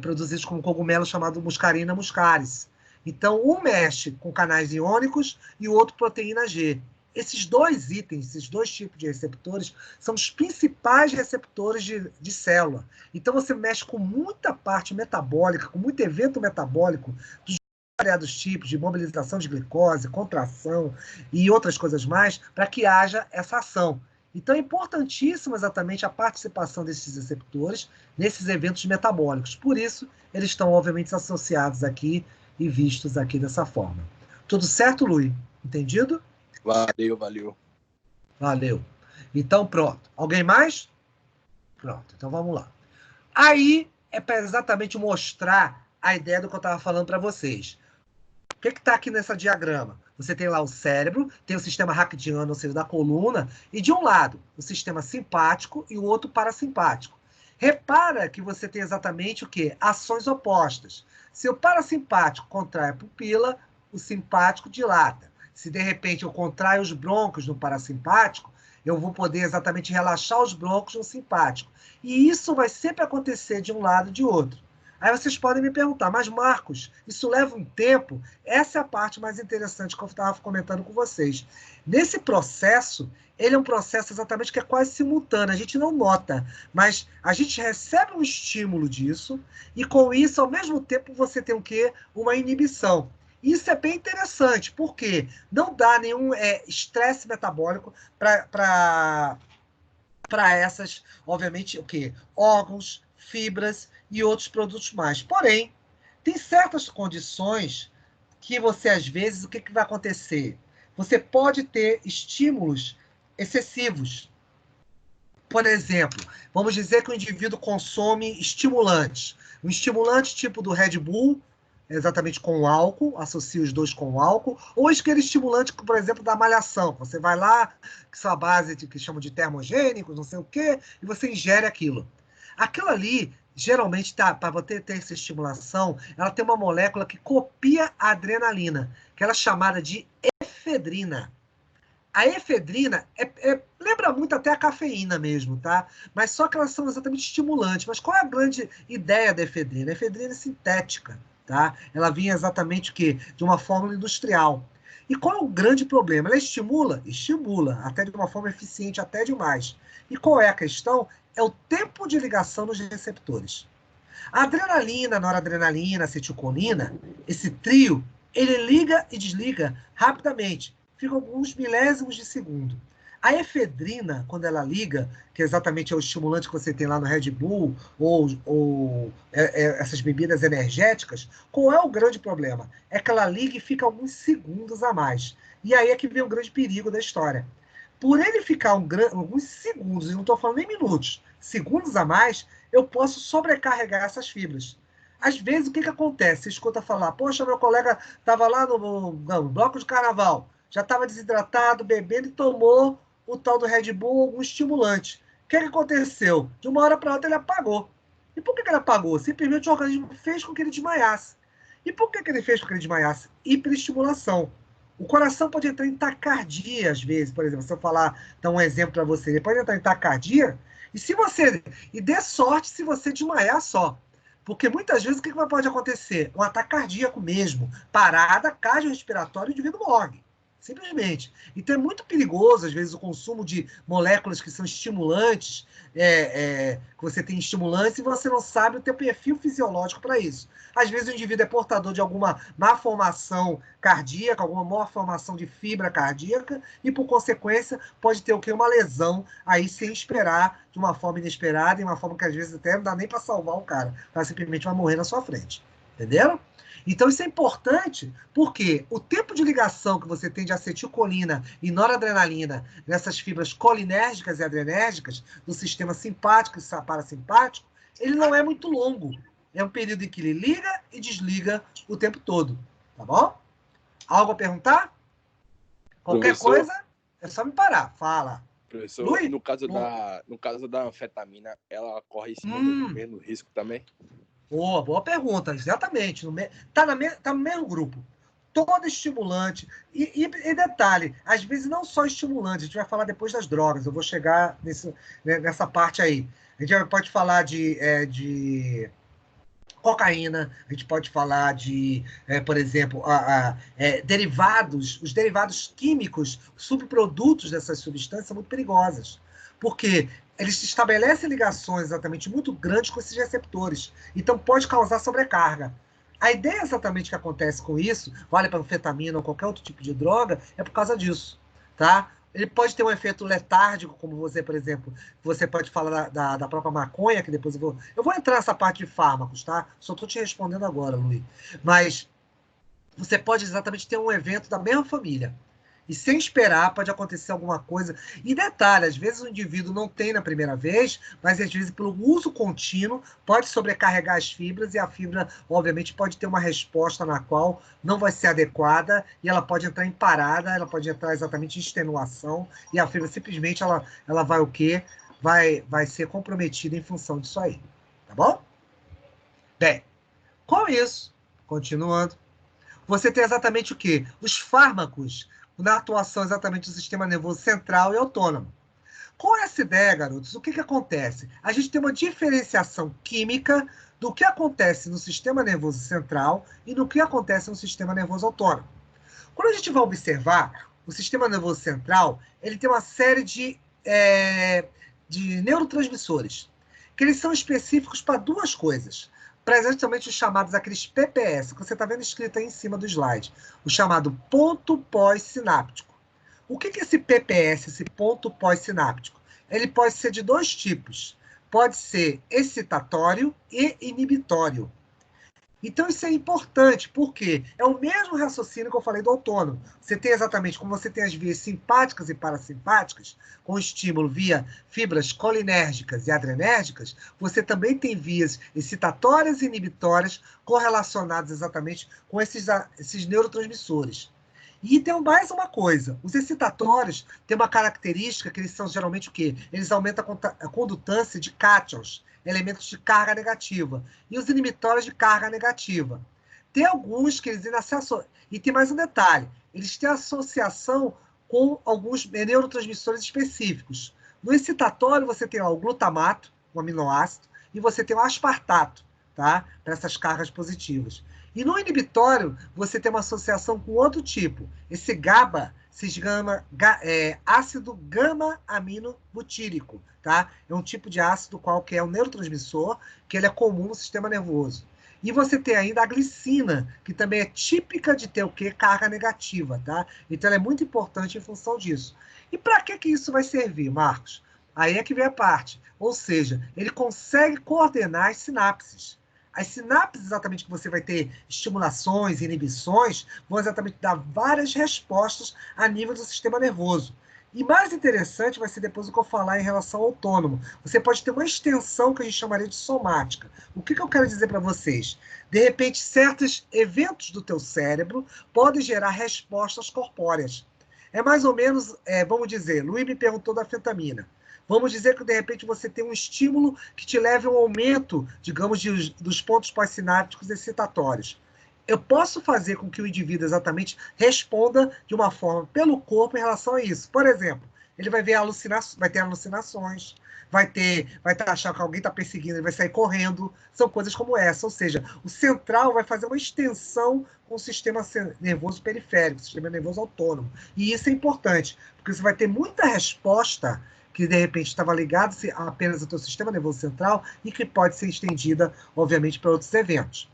produzidos como cogumelo chamado Muscarina muscaris. Então, um mexe com canais iônicos e o outro proteína G. Esses dois itens, esses dois tipos de receptores, são os principais receptores de célula. Então, você mexe com muita parte metabólica, com muito evento metabólico dos variados tipos de mobilização de glicose, contração e outras coisas mais, para que haja essa ação. Então, é importantíssima exatamente a participação desses receptores nesses eventos metabólicos. Por isso, eles estão, obviamente, associados aqui e vistos aqui dessa forma. Tudo certo, Luiz? Entendido? Valeu. Valeu. Então, pronto. Alguém mais? Pronto, então vamos lá. Aí é para exatamente mostrar a ideia do que eu estava falando para vocês. O que está aqui nessa diagrama? Você tem lá o cérebro, tem o sistema raquidiano, ou seja, da coluna, e de um lado o sistema simpático e o outro parasimpático. Repara que você tem exatamente o quê? Ações opostas. Se o parasimpático contrai a pupila, o simpático dilata. Se de repente eu contraio os brônquios no parasimpático, eu vou poder exatamente relaxar os blocos no simpático. E isso vai sempre acontecer de um lado e de outro. Aí vocês podem me perguntar, mas Marcos, isso leva um tempo? Essa é a parte mais interessante que eu estava comentando com vocês. Nesse processo, ele é um processo exatamente que é quase simultâneo, a gente não nota, mas a gente recebe um estímulo disso, e com isso, ao mesmo tempo, você tem o quê? Uma inibição. Isso é bem interessante, porque não dá nenhum estresse metabólico para essas, obviamente, o quê? Órgãos, fibras e outros produtos mais. Porém, tem certas condições que você, às vezes, o que, que vai acontecer? Você pode ter estímulos excessivos. Por exemplo, vamos dizer que o indivíduo consome estimulantes. Um estimulante tipo do Red Bull, exatamente com o álcool, associa os dois com o álcool, ou aquele estimulante, por exemplo, da malhação. Você vai lá, que sua base que chamam de termogênicos, não sei o quê, e você ingere aquilo. Aquilo ali, geralmente, para você ter essa estimulação, ela tem uma molécula que copia a adrenalina, que ela é chamada de efedrina. A efedrina lembra muito até a cafeína mesmo, tá? Mas só que elas são exatamente estimulantes. Mas qual é a grande ideia da efedrina? A efedrina é sintética, tá? Ela vinha exatamente o quê? De uma fórmula industrial. E qual é o grande problema? Ela estimula? Estimula, até de uma forma eficiente, até demais. E qual é a questão? É o tempo de ligação nos receptores. A adrenalina, noradrenalina, acetilcolina, esse trio, ele liga e desliga rapidamente. Fica alguns milésimos de segundo. A efedrina, quando ela liga, que exatamente é o estimulante que você tem lá no Red Bull, ou essas bebidas energéticas, qual é o grande problema? É que ela liga e fica alguns segundos a mais. E aí é que vem o grande perigo da história. Por ele ficar alguns segundos, e não estou falando nem minutos, segundos a mais, eu posso sobrecarregar essas fibras. Às vezes, o que, que acontece? Você escuta falar, poxa, meu colega estava lá no bloco de carnaval, já estava desidratado, bebendo e tomou o tal do Red Bull, algum estimulante. O que, que aconteceu? De uma hora para outra ele apagou. E por que, que ele apagou? Simplesmente o organismo fez com que ele desmaiasse. E por que, que ele fez com que ele desmaiasse? Hiperestimulação. O coração pode entrar em taquicardia, às vezes, por exemplo, se eu falar, dar um exemplo para você, ele pode entrar em taquicardia, e se você, e dê sorte se você desmaiar só. Porque muitas vezes o que pode acontecer? Um ataque cardíaco mesmo, parada cardiorrespiratória e o indivíduo morre. Simplesmente. Então é muito perigoso, às vezes, o consumo de moléculas que são estimulantes, que você tem estimulantes e você não sabe o teu perfil fisiológico para isso. Às vezes o indivíduo é portador de alguma malformação cardíaca, alguma malformação de fibra cardíaca, e por consequência pode ter o quê? Uma lesão aí sem esperar, de uma forma inesperada, e uma forma que às vezes até não dá nem para salvar o cara, ela simplesmente vai morrer na sua frente. Entenderam? Então isso é importante porque o tempo de ligação que você tem de acetilcolina e noradrenalina nessas fibras colinérgicas e adrenérgicas do sistema simpático e parasimpático, ele não é muito longo. É um período em que ele liga e desliga o tempo todo. Tá bom? Algo a perguntar? Qualquer Professor, coisa, é só me parar. Fala. professor, Luiz? no caso da anfetamina, ela corre esse Hum, mesmo risco também? boa pergunta. Exatamente. Tá no mesmo grupo. Todo estimulante. E detalhe, às vezes não só estimulante, a gente vai falar depois das drogas, eu vou chegar nessa parte aí. A gente pode falar de cocaína, a gente pode falar de, por exemplo, derivados, os derivados químicos, subprodutos dessas substâncias são muito perigosas, porque eles estabelecem ligações exatamente muito grandes com esses receptores, então pode causar sobrecarga. A ideia exatamente que acontece com isso, vale para anfetamina ou qualquer outro tipo de droga, é por causa disso, tá? Ele pode ter um efeito letárgico, como você, por exemplo, você pode falar da própria maconha, que depois eu vou entrar nessa parte de fármacos, tá? Só estou te respondendo agora, Luiz. Mas você pode exatamente ter um evento da mesma família. E sem esperar, pode acontecer alguma coisa. E detalhe, às vezes o indivíduo não tem na primeira vez, mas às vezes pelo uso contínuo pode sobrecarregar as fibras e a fibra, obviamente, pode ter uma resposta na qual não vai ser adequada e ela pode entrar em parada, ela pode entrar exatamente em extenuação e a fibra simplesmente ela vai o quê? Vai ser comprometida em função disso aí. Tá bom? Bem, com isso, continuando, você tem exatamente o quê? Os fármacos na atuação exatamente do sistema nervoso central e autônomo. Com essa ideia, garotos, o que acontece? A gente tem uma diferenciação química do que acontece no sistema nervoso central e do que acontece no sistema nervoso autônomo. Quando a gente vai observar, o sistema nervoso central, ele tem uma série de neurotransmissores, que eles são específicos para duas coisas. Presentemente os chamados aqueles PPS, que você está vendo escrito aí em cima do slide, o chamado ponto pós-sináptico. O que é esse PPS, esse ponto pós-sináptico? Ele pode ser de dois tipos. Pode ser excitatório e inibitório. Então, isso é importante, porque é o mesmo raciocínio que eu falei do autônomo. Você tem exatamente como você tem as vias simpáticas e parasimpáticas, com estímulo via fibras colinérgicas e adrenérgicas, você também tem vias excitatórias e inibitórias correlacionadas exatamente com esses neurotransmissores. E tem mais uma coisa, os excitatórios têm uma característica que eles são geralmente o quê? Eles aumentam a condutância de cátions, elementos de carga negativa, e os inibitórios de carga negativa. Tem alguns que eles ainda se associam. E tem mais um detalhe, eles têm associação com alguns neurotransmissores específicos. No excitatório você tem lá o glutamato, um aminoácido, e você tem o aspartato, tá? Para essas cargas positivas. E no inibitório, você tem uma associação com outro tipo. Esse GABA, ácido gama-aminobutírico, tá? É um tipo de ácido qual que é um neurotransmissor, que ele é comum no sistema nervoso. E você tem ainda a glicina, que também é típica de ter o quê? Carga negativa, tá? Então ela é muito importante em função disso. E para que isso vai servir, Marcos? Aí é que vem a parte. Ou seja, ele consegue coordenar as sinapses. As sinapses, exatamente, que você vai ter estimulações e inibições, vão exatamente dar várias respostas a nível do sistema nervoso. E mais interessante vai ser depois o que eu falar em relação ao autônomo. Você pode ter uma extensão que a gente chamaria de somática. O que eu quero dizer para vocês? De repente, certos eventos do teu cérebro podem gerar respostas corpóreas. É mais ou menos, vamos dizer, Luiz me perguntou da anfetamina. Vamos dizer que, de repente, você tem um estímulo que te leve a um aumento, digamos, dos pontos pós-sinápticos excitatórios. Eu posso fazer com que o indivíduo exatamente responda de uma forma pelo corpo em relação a isso. Por exemplo, ele vai ter alucinações, vai achar que alguém está perseguindo, ele vai sair correndo, são coisas como essa. Ou seja, o central vai fazer uma extensão com o sistema nervoso periférico, o sistema nervoso autônomo. E isso é importante, porque você vai ter muita resposta que de repente estava ligada apenas ao teu sistema nervoso central e que pode ser estendida, obviamente, para outros eventos.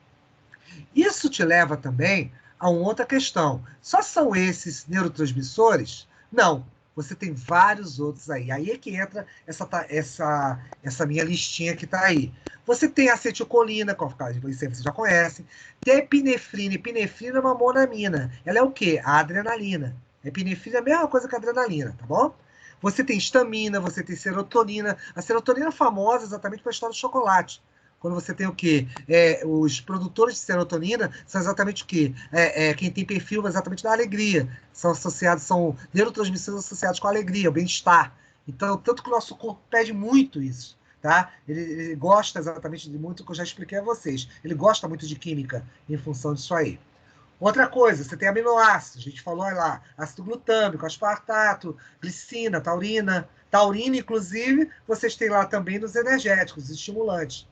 Isso te leva também a uma outra questão. Só são esses neurotransmissores? Não. Você tem vários outros aí. Aí é que entra essa minha listinha que está aí. Você tem acetilcolina, que vocês já conhecem. Tem epinefrina. Epinefrina é uma monamina. Ela é o quê? A adrenalina. Epinefrina é a mesma coisa que a adrenalina, tá bom? Você tem histamina, você tem serotonina. A serotonina é famosa exatamente pela história do chocolate. Quando você tem o quê? Os produtores de serotonina são exatamente o quê? Quem tem perfil exatamente da alegria. São neurotransmissores associados com a alegria, o bem-estar. Então, tanto que o nosso corpo pede muito isso. Tá? Ele gosta exatamente de muito, que eu já expliquei a vocês. Ele gosta muito de química em função disso aí. Outra coisa, você tem aminoácidos, a gente falou lá, ácido glutâmico, aspartato, glicina, taurina. Taurina, inclusive, vocês têm lá também nos energéticos, os estimulantes.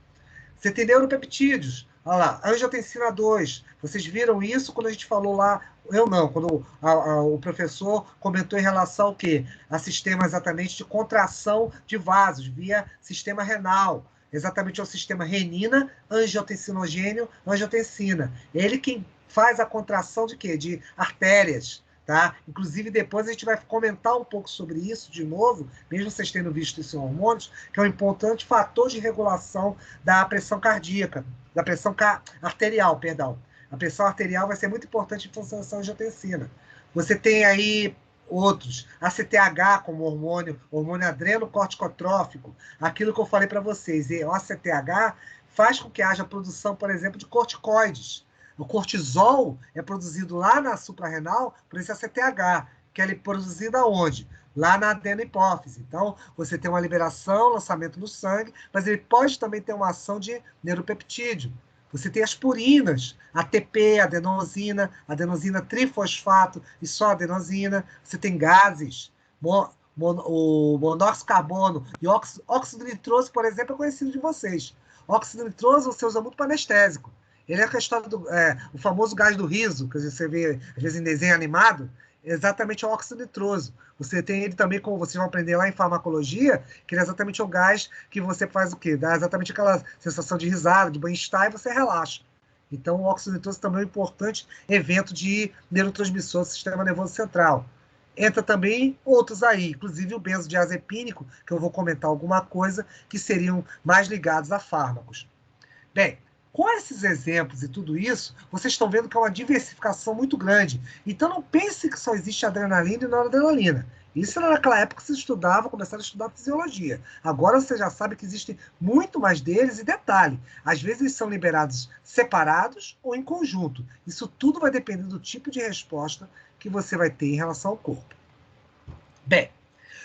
Você tem neuropeptídeos, olha lá, angiotensina 2. Vocês viram isso quando a gente falou lá, eu não, quando o professor comentou em relação ao quê? A sistema exatamente de contração de vasos via sistema renal. Exatamente é o sistema renina, angiotensinogênio, angiotensina. Ele quem faz a contração de quê? De artérias. Tá? Inclusive, depois a gente vai comentar um pouco sobre isso de novo, mesmo vocês tendo visto esses hormônios, que é um importante fator de regulação da pressão cardíaca, da pressão arterial, perdão. A pressão arterial vai ser muito importante em função dessa angiotensina. Você tem aí outros, ACTH como hormônio adrenocorticotrófico, aquilo que eu falei para vocês, e o ACTH faz com que haja produção, por exemplo, de corticoides. O cortisol é produzido lá na suprarrenal por esse ACTH, que é produzido aonde? Lá na adenohipófise. Então, você tem uma liberação, lançamento no sangue, mas ele pode também ter uma ação de neuropeptídeo. Você tem as purinas, ATP, adenosina trifosfato e só adenosina. Você tem gases, O monóxido de carbono e óxido nitroso, por exemplo, é conhecido de vocês. Óxido nitroso você usa muito para anestésico. Ele é a história do o famoso gás do riso, que você vê às vezes em desenho animado, é exatamente o óxido nitroso. Você tem ele também, como vocês vão aprender lá em farmacologia, que ele é exatamente o gás que você faz o quê? Dá exatamente aquela sensação de risada, de bem-estar, e você relaxa. Então, o óxido nitroso também é um importante evento de neurotransmissor do sistema nervoso central. Entra também outros aí, inclusive o benzodiazepínico, que eu vou comentar alguma coisa, que seriam mais ligados a fármacos. Bem, com esses exemplos e tudo isso, vocês estão vendo que é uma diversificação muito grande. Então não pense que só existe adrenalina e noradrenalina. Isso era naquela época que você estudava, começaram a estudar fisiologia. Agora você já sabe que existem muito mais deles, e detalhe, às vezes eles são liberados separados ou em conjunto. Isso tudo vai depender do tipo de resposta que você vai ter em relação ao corpo. Bem,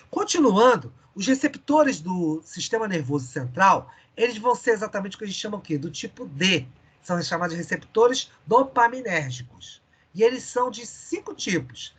continuando, os receptores do sistema nervoso central, eles vão ser exatamente o que a gente chama o quê? Do tipo D. São os chamados receptores dopaminérgicos. E eles são de 5 tipos.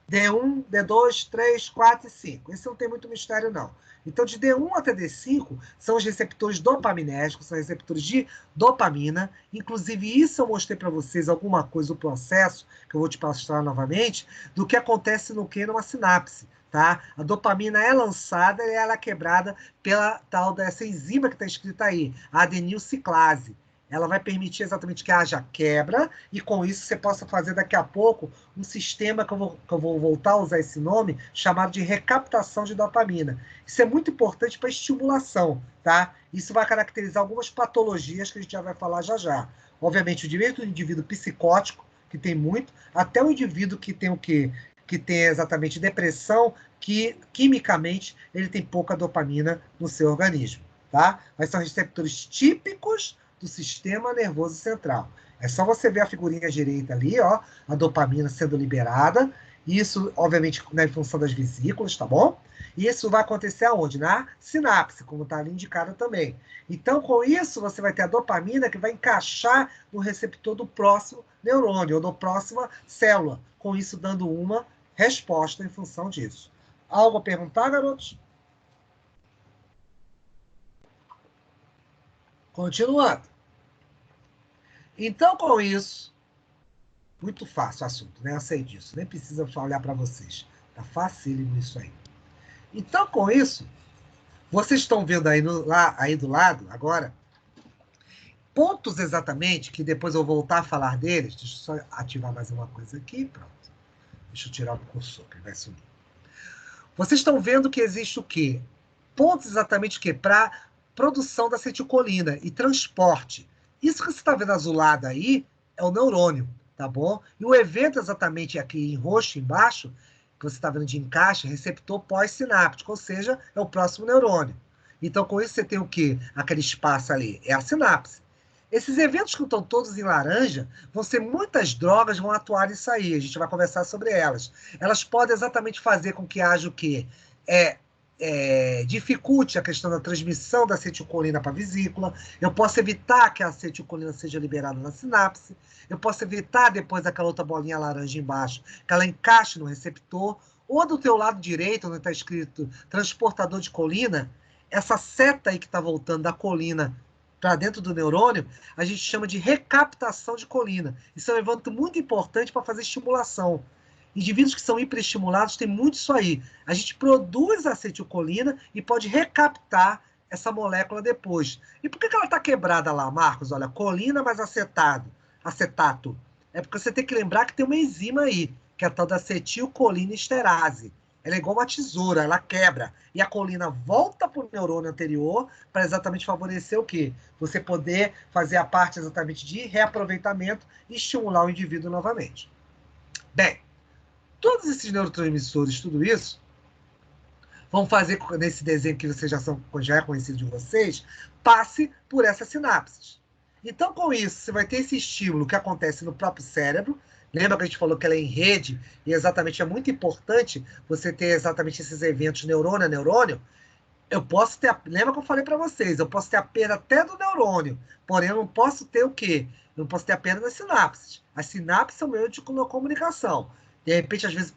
D1, D2, 3, 4 e 5. Esse não tem muito mistério, não. Então, de D1 até D5 são os receptores dopaminérgicos, são receptores de dopamina. Inclusive, isso eu mostrei para vocês alguma coisa do processo, que eu vou te mostrar novamente, do que acontece no que? Numa sinapse. Tá? A dopamina é lançada e ela é quebrada pela tal dessa enzima que está escrita aí, a adenilciclase. Ela vai permitir exatamente que haja quebra, e com isso você possa fazer daqui a pouco um sistema que eu vou voltar a usar esse nome, chamado de recaptação de dopamina. Isso é muito importante para estimulação, tá? Isso vai caracterizar algumas patologias que a gente já vai falar já já. Obviamente, o direito do indivíduo psicótico, que tem muito, até o indivíduo que tem o quê? Que tem exatamente depressão, que quimicamente ele tem pouca dopamina no seu organismo, tá? Mas são receptores típicos do sistema nervoso central. É só você ver a figurinha direita ali, ó, a dopamina sendo liberada. Isso, obviamente, na função das vesículas, tá bom? E isso vai acontecer aonde? Na sinapse, como está ali indicado também. Então, com isso, você vai ter a dopamina que vai encaixar no receptor do próximo neurônio, ou da próxima célula. Com isso, dando uma resposta em função disso. Algo a perguntar, garotos? Continuando. Então, com isso, muito fácil o assunto, né? Eu sei disso, nem precisa olhar para vocês. Tá facílimo isso aí. Então, com isso, vocês estão vendo aí, aí do lado, agora, pontos exatamente, que depois eu vou voltar a falar deles. Deixa eu só ativar mais uma coisa aqui, pronto. Deixa eu tirar o cursor, que ele vai sumir. Vocês estão vendo que existe o quê? Pontos exatamente o quê? Para produção da acetilcolina e transporte. Isso que você está vendo azulado aí é o neurônio, tá bom? E o evento exatamente aqui em roxo embaixo, que você está vendo de encaixe, receptor pós-sináptico, ou seja, é o próximo neurônio. Então, com isso, você tem o quê? Aquele espaço ali, é a sinapse. Esses eventos que estão todos em laranja vão ser muitas drogas vão atuar nisso aí. A gente vai conversar sobre elas. Elas podem exatamente fazer com que haja o quê? Dificulte a questão da transmissão da acetilcolina para a vesícula. Eu posso evitar que a acetilcolina seja liberada na sinapse. Eu posso evitar depois aquela outra bolinha laranja embaixo, que ela encaixe no receptor. Ou do teu lado direito, onde está escrito transportador de colina, essa seta aí que está voltando da colina para dentro do neurônio, a gente chama de recaptação de colina. Isso é um evento muito importante para fazer estimulação. Indivíduos que são hiperestimulados têm muito isso aí. A gente produz acetilcolina e pode recaptar essa molécula depois. E por que ela está quebrada lá, Marcos? Olha, colina mais acetato. É porque você tem que lembrar que tem uma enzima aí, que é a tal da acetilcolinesterase. Ela é igual uma tesoura, ela quebra. E a colina volta para o neurônio anterior para exatamente favorecer o quê? Você poder fazer a parte exatamente de reaproveitamento e estimular o indivíduo novamente. Bem, todos esses neurotransmissores, tudo isso, vão fazer nesse desenho que vocês já é conhecido de vocês, passe por essas sinapses. Então, com isso, você vai ter esse estímulo que acontece no próprio cérebro. Lembra que a gente falou que ela é em rede, e exatamente é muito importante você ter exatamente esses eventos neurônio a neurônio. Eu posso ter, lembra que eu falei para vocês, eu posso ter a perda até do neurônio, porém eu não posso ter o quê? Eu não posso ter a perda das sinapses. As sinapses são meio de comunicação. De repente, às vezes,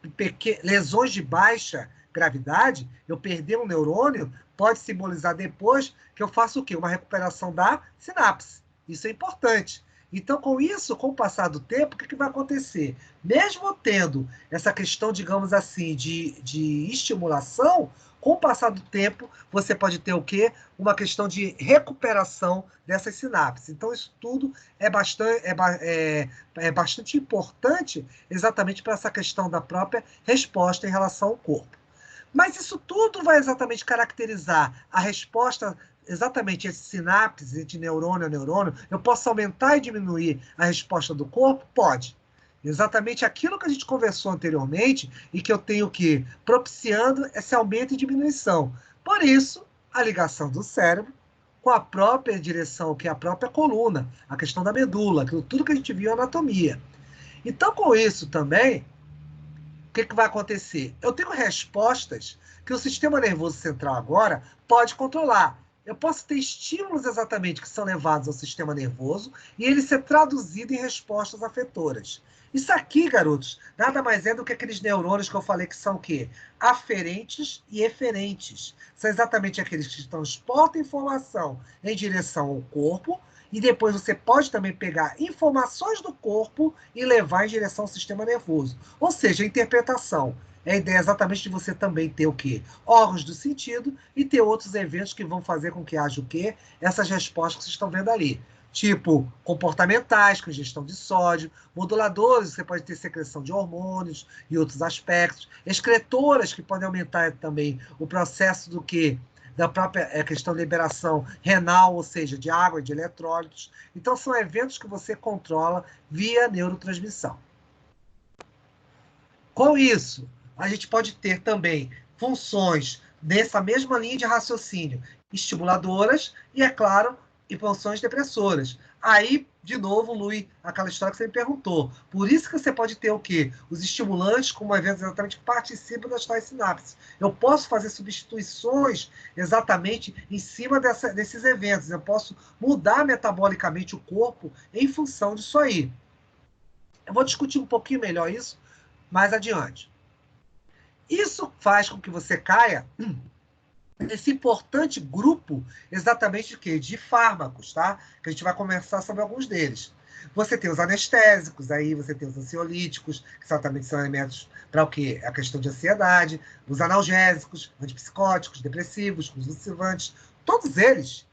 lesões de baixa gravidade, eu perder um neurônio, pode simbolizar depois que eu faço o quê? Uma recuperação da sinapse. Isso é importante. Então, com isso, com o passar do tempo, o que vai acontecer? Mesmo tendo essa questão, digamos assim, de estimulação, com o passar do tempo, você pode ter o quê? Uma questão de recuperação dessas sinapses. Então, isso tudo é bastante importante exatamente para essa questão da própria resposta em relação ao corpo. Mas isso tudo vai exatamente caracterizar a resposta, exatamente esse sinapse de neurônio a neurônio. Eu posso aumentar e diminuir a resposta do corpo? Pode. Exatamente aquilo que a gente conversou anteriormente e que eu tenho que propiciando esse aumento e diminuição. Por isso, a ligação do cérebro com a própria direção, que é a própria coluna, a questão da medula, tudo que a gente viu na anatomia. Então, com isso também, o que vai acontecer? Eu tenho respostas que o sistema nervoso central agora pode controlar. Eu posso ter estímulos exatamente que são levados ao sistema nervoso e ele ser traduzido em respostas afetoras. Isso aqui, garotos, nada mais é do que aqueles neurônios que eu falei que são o quê? Aferentes e eferentes. São exatamente aqueles que transportam informação em direção ao corpo e depois você pode também pegar informações do corpo e levar em direção ao sistema nervoso. Ou seja, a interpretação. É a ideia exatamente de você também ter o quê? Órgãos do sentido e ter outros eventos que vão fazer com que haja o quê? Essas respostas que vocês estão vendo ali. Tipo, comportamentais, com ingestão de sódio, moduladores, você pode ter secreção de hormônios e outros aspectos, excretoras, que podem aumentar também o processo do quê? Da própria questão de liberação renal, ou seja, de água e de eletrólitos. Então, são eventos que você controla via neurotransmissão. Com isso, a gente pode ter também funções nessa mesma linha de raciocínio, estimuladoras e, é claro, e funções depressoras. Aí, de novo, Lui, aquela história que você me perguntou. Por isso que você pode ter o quê? Os estimulantes como eventos exatamente que participam das tais sinapses. Eu posso fazer substituições exatamente em cima desses eventos. Eu posso mudar metabolicamente o corpo em função disso aí. Eu vou discutir um pouquinho melhor isso mais adiante. Isso faz com que você caia nesse importante grupo exatamente de quê? De fármacos, tá? Que a gente vai conversar sobre alguns deles. Você tem os anestésicos, aí você tem os ansiolíticos, que exatamente são elementos para o quê? A questão de ansiedade, os analgésicos, antipsicóticos, depressivos, convulsivantes, todos eles,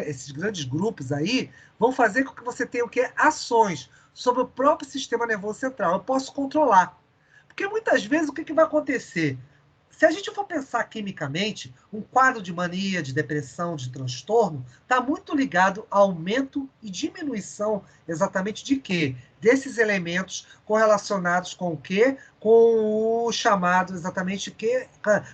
esses grandes grupos aí, vão fazer com que você tenha o quê? Ações sobre o próprio sistema nervoso central. Eu posso controlar. Porque muitas vezes o que vai acontecer? Se a gente for pensar quimicamente, um quadro de mania, de depressão, de transtorno, está muito ligado ao aumento e diminuição exatamente de quê? Desses elementos correlacionados com o quê? Com o chamado exatamente quê?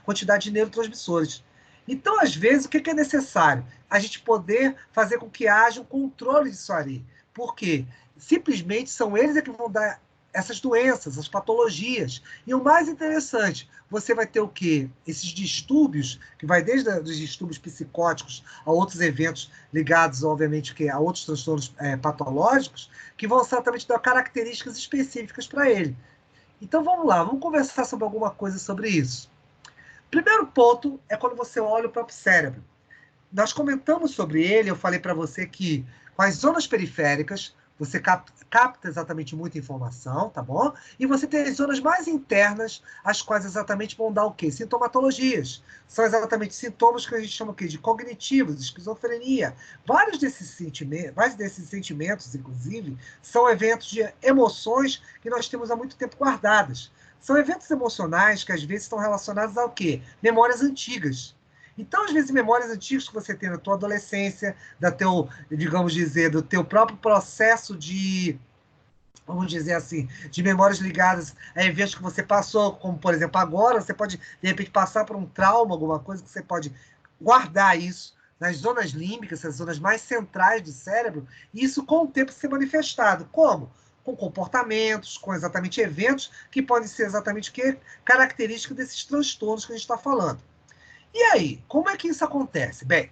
Quantidade de neurotransmissores. Então, às vezes, o que é necessário? A gente poder fazer com que haja um controle disso ali. Por quê? Simplesmente são eles que vão dar essas doenças, as patologias. E o mais interessante, você vai ter o quê? Esses distúrbios, que vai desde os distúrbios psicóticos a outros eventos ligados, obviamente, a outros transtornos patológicos, que vão exatamente dar características específicas para ele. Então vamos lá, vamos conversar sobre alguma coisa sobre isso. Primeiro ponto é quando você olha o próprio cérebro. Nós comentamos sobre ele, eu falei para você que com as zonas periféricas, você capta exatamente muita informação, tá bom? E você tem as zonas mais internas, as quais exatamente vão dar o quê? Sintomatologias. São exatamente sintomas que a gente chama o quê? De cognitivos, de esquizofrenia. Vários desses sentimentos, inclusive, são eventos de emoções que nós temos há muito tempo guardadas. São eventos emocionais que às vezes estão relacionados ao quê? Memórias antigas. Então, às vezes, memórias antigas que você tem na tua adolescência, digamos dizer, do teu próprio processo de, vamos dizer assim, de memórias ligadas a eventos que você passou, como, por exemplo, agora, você pode, de repente, passar por um trauma, alguma coisa que você pode guardar isso nas zonas límbicas, essas zonas mais centrais do cérebro, e isso, com o tempo, ser manifestado. Como? Com comportamentos, com exatamente eventos que podem ser exatamente características desses transtornos que a gente está falando. E aí, como é que isso acontece? Bem,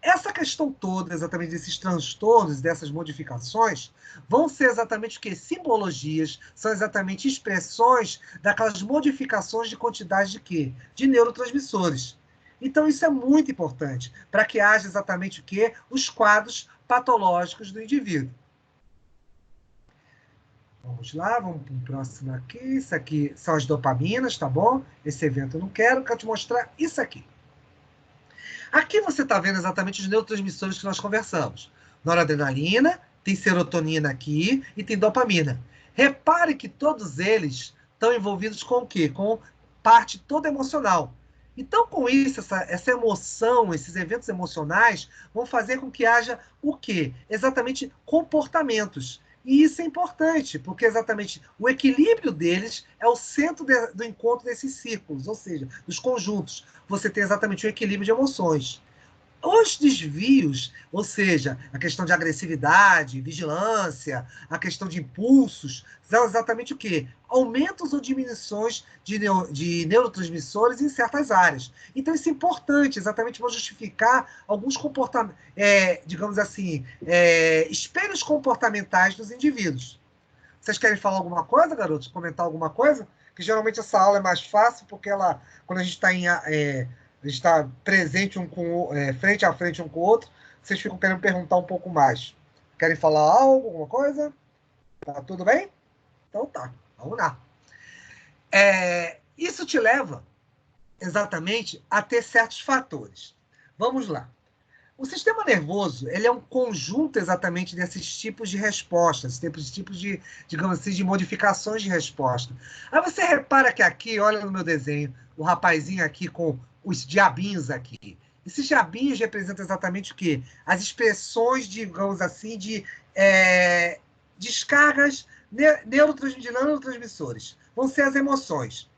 essa questão toda, exatamente desses transtornos, dessas modificações, vão ser exatamente o quê? Simbologias, são exatamente expressões daquelas modificações de quantidade de quê? De neurotransmissores. Então, isso é muito importante, para que haja exatamente o quê? Os quadros patológicos do indivíduo. Vamos lá, vamos para o próximo aqui. Isso aqui são as dopaminas, tá bom? Esse evento eu não quero te mostrar isso aqui. Aqui você está vendo exatamente os neurotransmissores que nós conversamos. Noradrenalina, tem serotonina aqui e tem dopamina. Repare que todos eles estão envolvidos com o quê? Com parte toda emocional. Então, com isso, essa emoção, esses eventos emocionais vão fazer com que haja o quê? Exatamente comportamentos. E isso é importante, porque exatamente o equilíbrio deles é o centro do encontro desses círculos, ou seja, dos conjuntos. Você tem exatamente o equilíbrio de emoções. Os desvios, ou seja, a questão de agressividade, vigilância, a questão de impulsos, são exatamente o quê? Aumentos ou diminuições de neurotransmissores em certas áreas. Então, isso é importante, exatamente para justificar alguns comportamentos, digamos assim, espelhos comportamentais dos indivíduos. Vocês querem falar alguma coisa, garotos? Comentar alguma coisa? Que geralmente essa aula é mais fácil, porque ela, quando a gente está a gente está presente frente a frente um com o outro, vocês ficam querendo perguntar um pouco mais. Querem falar algo, alguma coisa? Tá tudo bem? Então tá, vamos lá. Isso te leva exatamente a ter certos fatores. Vamos lá. O sistema nervoso, ele é um conjunto exatamente desses tipos de respostas, tipos de, digamos assim, de modificações de resposta. Aí você repara que aqui, olha no meu desenho, o rapazinho aqui com os diabinhos aqui. Esses diabinhos representam exatamente o quê? As expressões, digamos assim, de descargas de neurotransmissores. Vão ser as emoções.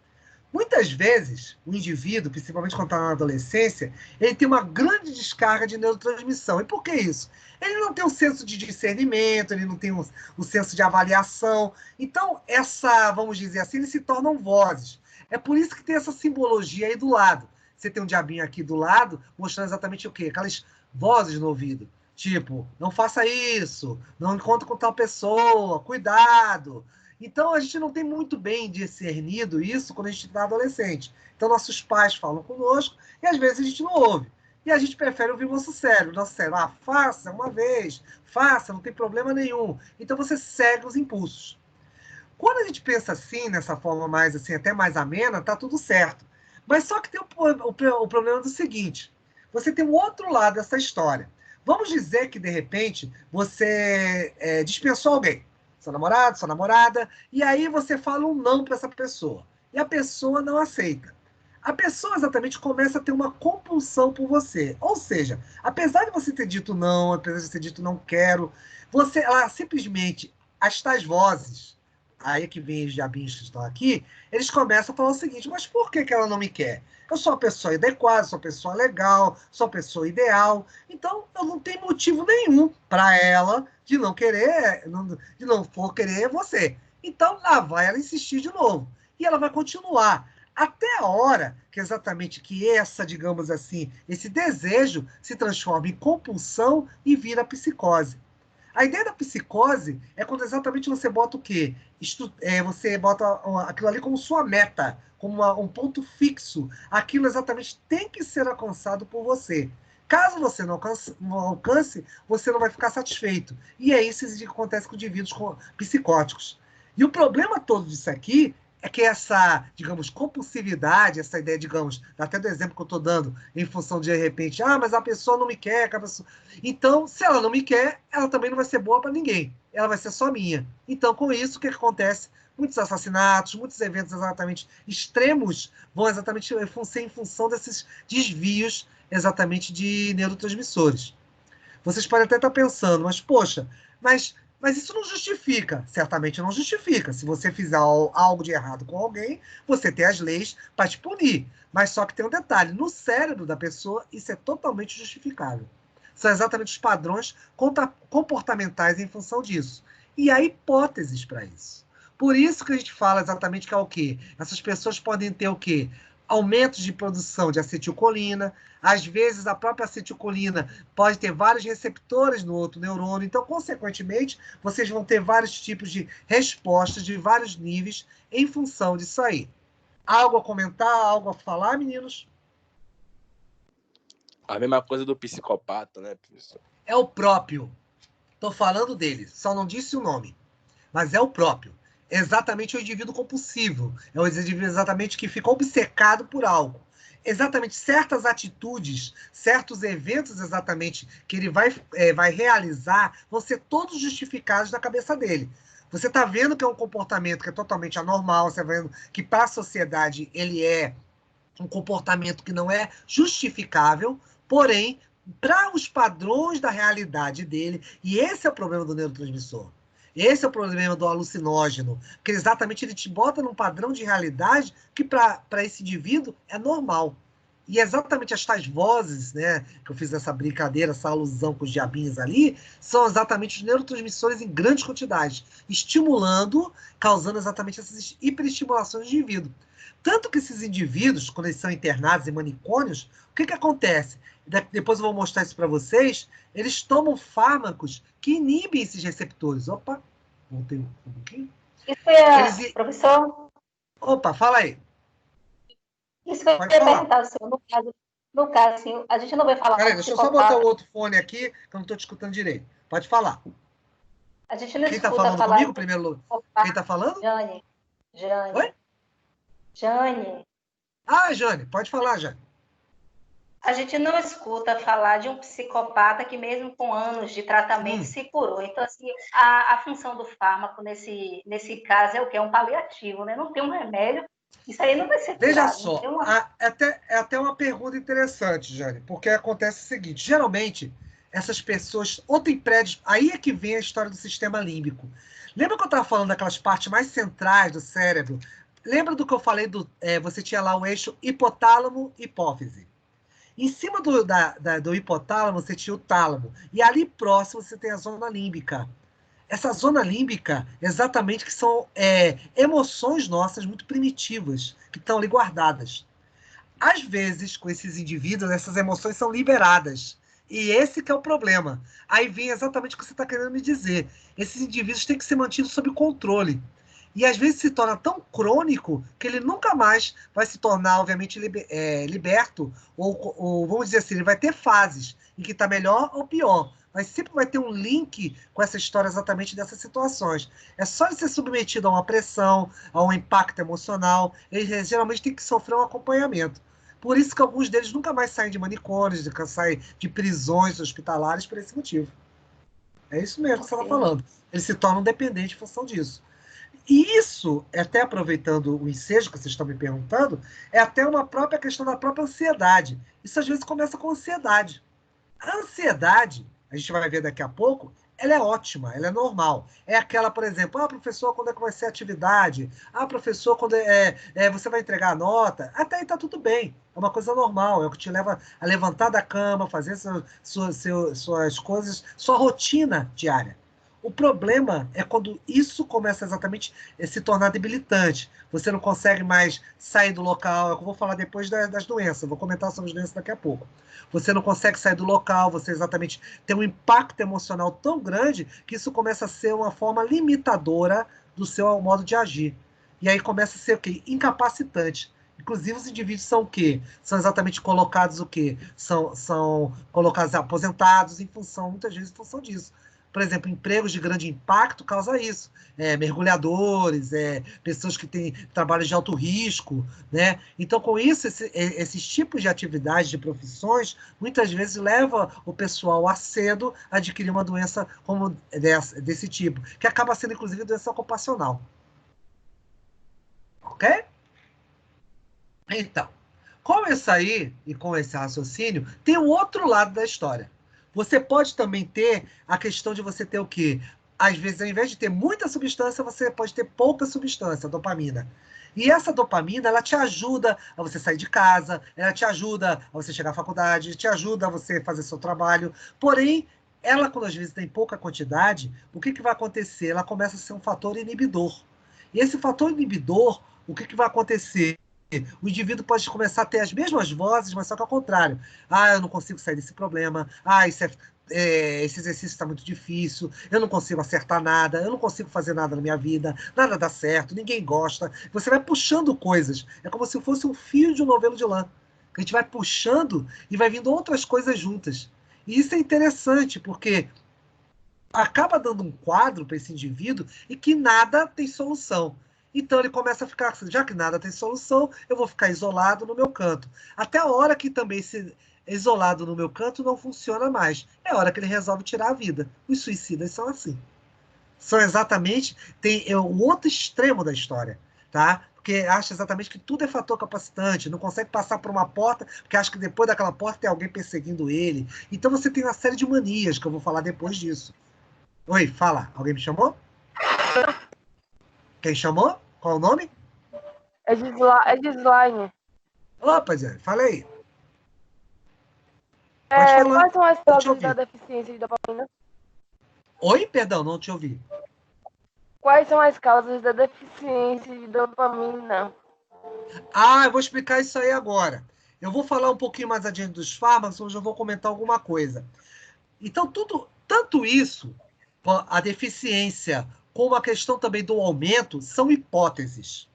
Muitas vezes, o indivíduo, principalmente quando está na adolescência, ele tem uma grande descarga de neurotransmissão. E por que isso? Ele não tem um senso de discernimento, ele não tem um senso de avaliação. Então, vamos dizer assim, eles se tornam vozes. É por isso que tem essa simbologia aí do lado. Você tem um diabinho aqui do lado, mostrando exatamente o quê? Aquelas vozes no ouvido. Tipo, não faça isso, não encontre com tal pessoa, cuidado. Então, a gente não tem muito bem discernido isso quando a gente está adolescente. Então, nossos pais falam conosco e, às vezes, a gente não ouve. E a gente prefere ouvir o nosso cérebro. Nosso cérebro, faça uma vez, faça, não tem problema nenhum. Então, você segue os impulsos. Quando a gente pensa assim, nessa forma mais, assim, até mais amena, tá tudo certo. Mas só que tem o problema do seguinte. Você tem o outro lado dessa história. Vamos dizer que, de repente, você dispensou alguém seu namorado, sua namorada, e aí você fala um não para essa pessoa. E a pessoa não aceita. A pessoa exatamente começa a ter uma compulsão por você. Ou seja, apesar de você ter dito não, apesar de você ter dito não quero, ela simplesmente, as tais vozes, aí que vem os diabinhos que estão aqui, eles começam a falar o seguinte, mas por que ela não me quer? Eu sou uma pessoa adequada, sou uma pessoa legal, sou uma pessoa ideal, então eu não tenho motivo nenhum para ela de não querer, de não for querer você. Então lá vai ela insistir de novo. E ela vai continuar. Até a hora que exatamente que digamos assim, esse desejo se transforma em compulsão e vira psicose. A ideia da psicose é quando exatamente você bota o quê? Você bota aquilo ali como sua meta, como um ponto fixo. Aquilo exatamente tem que ser alcançado por você. Caso você não alcance, você não vai ficar satisfeito. E é isso que acontece com indivíduos psicóticos. E o problema todo disso aqui é que essa, digamos, compulsividade, essa ideia, digamos, até do exemplo que eu estou dando, em função de repente, mas a pessoa não me quer, então, se ela não me quer, ela também não vai ser boa para ninguém. Ela vai ser só minha. Então, com isso, o que acontece? Muitos assassinatos, muitos eventos exatamente extremos vão exatamente ser em função desses desvios exatamente de neurotransmissores. Vocês podem até estar pensando, mas poxa, mas isso não justifica. Certamente não justifica. Se você fizer algo de errado com alguém, você tem as leis para te punir. Mas só que tem um detalhe: no cérebro da pessoa, isso é totalmente justificável. São exatamente os padrões comportamentais em função disso. E há hipóteses para isso. Por isso que a gente fala exatamente que é o quê? Essas pessoas podem ter o quê? aumentos de produção de acetilcolina. Às vezes, a própria acetilcolina pode ter vários receptores no outro neurônio. Então, consequentemente, vocês vão ter vários tipos de respostas de vários níveis em função disso aí. Algo a comentar, algo a falar, meninos? A mesma coisa do psicopata, né, professor? É o próprio. Estou falando dele, só não disse o nome. Mas é o próprio. É exatamente o indivíduo compulsivo. É o indivíduo exatamente que fica obcecado por algo. Exatamente certas atitudes, certos eventos exatamente que ele vai realizar vão ser todos justificados na cabeça dele. Você está vendo que é um comportamento que é totalmente anormal, você está vendo que para a sociedade ele é um comportamento que não é justificável, porém, para os padrões da realidade dele, e esse é o problema do neurotransmissor. Esse é o problema do alucinógeno, que exatamente ele te bota num padrão de realidade que para esse indivíduo é normal. E exatamente as tais vozes, né, que eu fiz essa brincadeira, essa alusão com os diabinhos ali, são exatamente os neurotransmissores em grandes quantidades, estimulando, causando exatamente essas hiperestimulações do indivíduo. Tanto que esses indivíduos, quando eles são internados em manicômios, o que acontece? Depois eu vou mostrar isso para vocês. Eles tomam fármacos que inibem esses receptores. Opa, voltei um pouquinho. Isso é, professor? Opa, fala aí. Isso que eu ia perguntar, senhor. No caso, assim, a gente não vai falar. Peraí, deixa eu só botar o outro fone aqui, que eu não estou te escutando direito. Pode falar. A gente não Quem está escuta falando falar comigo, primeiro? Quem está falando? Jane. Oi? Jane. Ah, Jane, pode falar, Jane. A gente não escuta falar de um psicopata que, mesmo com anos de tratamento, se curou. Então, assim, a função do fármaco nesse caso é o quê? É um paliativo, né? Não tem um remédio. Isso aí não vai ser curado. Veja só, é até uma pergunta interessante, Jane, porque acontece o seguinte, geralmente, essas pessoas, ou tem prédios, aí é que vem a história do sistema límbico. Lembra que eu estava falando daquelas partes mais centrais do cérebro? Lembra do que eu falei você tinha lá o eixo hipotálamo-hipófise. Em cima do hipotálamo, você tinha o tálamo. E ali próximo você tem a zona límbica. Essa zona límbica, exatamente, que são emoções nossas muito primitivas, que estão ali guardadas. Às vezes, com esses indivíduos, essas emoções são liberadas. E esse que é o problema. Aí vem exatamente o que você está querendo me dizer. Esses indivíduos têm que ser mantidos sob controle. E às vezes se torna tão crônico que ele nunca mais vai se tornar, obviamente, liberto, ou vamos dizer assim, ele vai ter fases em que está melhor ou pior, mas sempre vai ter um link com essa história exatamente dessas situações. É só ele ser submetido a uma pressão, a um impacto emocional, ele geralmente tem que sofrer um acompanhamento. Por isso que alguns deles nunca mais saem de manicômios, saem de prisões hospitalares por esse motivo. É isso mesmo que você está falando. Eles se tornam dependentes em função disso. E isso, até aproveitando o ensejo que vocês estão me perguntando, é até uma própria questão da própria ansiedade. Isso às vezes começa com ansiedade. A ansiedade, a gente vai ver daqui a pouco, ela é ótima, ela é normal. É aquela, por exemplo, professor, quando é que vai ser a atividade? Professor, quando você vai entregar a nota? Até aí tá tudo bem. É uma coisa normal, é o que te leva a levantar da cama, fazer suas coisas, sua rotina diária. O problema é quando isso começa exatamente a se tornar debilitante. Você não consegue mais sair do local. É o que eu vou falar depois das doenças. Eu vou comentar sobre as doenças daqui a pouco. Você não consegue sair do local. Você exatamente tem um impacto emocional tão grande que isso começa a ser uma forma limitadora do seu modo de agir. E aí começa a ser o quê? Incapacitante. Inclusive, os indivíduos são o quê? São exatamente colocados o quê? São colocados aposentados em função, muitas vezes, em função disso. Por exemplo, empregos de grande impacto causa isso. Mergulhadores, pessoas que têm trabalhos de alto risco, né? Então, com isso, esses tipos de atividades, de profissões, muitas vezes levam o pessoal a cedo a adquirir uma doença como desse tipo, que acaba sendo, inclusive, doença ocupacional. Ok? Então, com isso aí, e com esse raciocínio, tem o outro lado da história. Você pode também ter a questão de você ter o quê? Às vezes, ao invés de ter muita substância, você pode ter pouca substância, dopamina. E essa dopamina, ela te ajuda a você sair de casa, ela te ajuda a você chegar à faculdade, te ajuda a você fazer seu trabalho. Porém, ela, quando às vezes tem pouca quantidade, o que vai acontecer? Ela começa a ser um fator inibidor. E esse fator inibidor, o que vai acontecer? o indivíduo pode começar a ter as mesmas vozes, mas só que ao contrário. Ah, eu não consigo sair desse problema. Ah, esse exercício está muito difícil. Eu não consigo acertar nada. Eu não consigo fazer nada na minha vida. Nada dá certo. Ninguém gosta. Você vai puxando coisas. É como se fosse um fio de um novelo de lã. A gente vai puxando e vai vindo outras coisas juntas. E isso é interessante, porque acaba dando um quadro para esse indivíduo e que nada tem solução. Então ele começa a ficar assim, já que nada tem solução, eu vou ficar isolado no meu canto. Até a hora que também esse isolado no meu canto não funciona mais. É a hora que ele resolve tirar a vida. Os suicidas são assim. São exatamente, tem o outro extremo da história, tá? Porque acha exatamente que tudo é fator capacitante, não consegue passar por uma porta, porque acha que depois daquela porta tem alguém perseguindo ele. Então você tem uma série de manias, que eu vou falar depois disso. Oi, fala. Alguém me chamou? Quem chamou? Qual o nome? É de slime. Opa, Zé, fala aí. Pode falar. Quais são as Não te causas ouvi. da deficiência de dopamina? Oi, perdão, não te ouvi. Quais são as causas da deficiência de dopamina? Ah, eu vou explicar isso aí agora. Eu vou falar um pouquinho mais adiante dos fármacos, hoje eu vou comentar alguma coisa. Então, tanto isso, a deficiência, como a questão também do aumento, são hipóteses.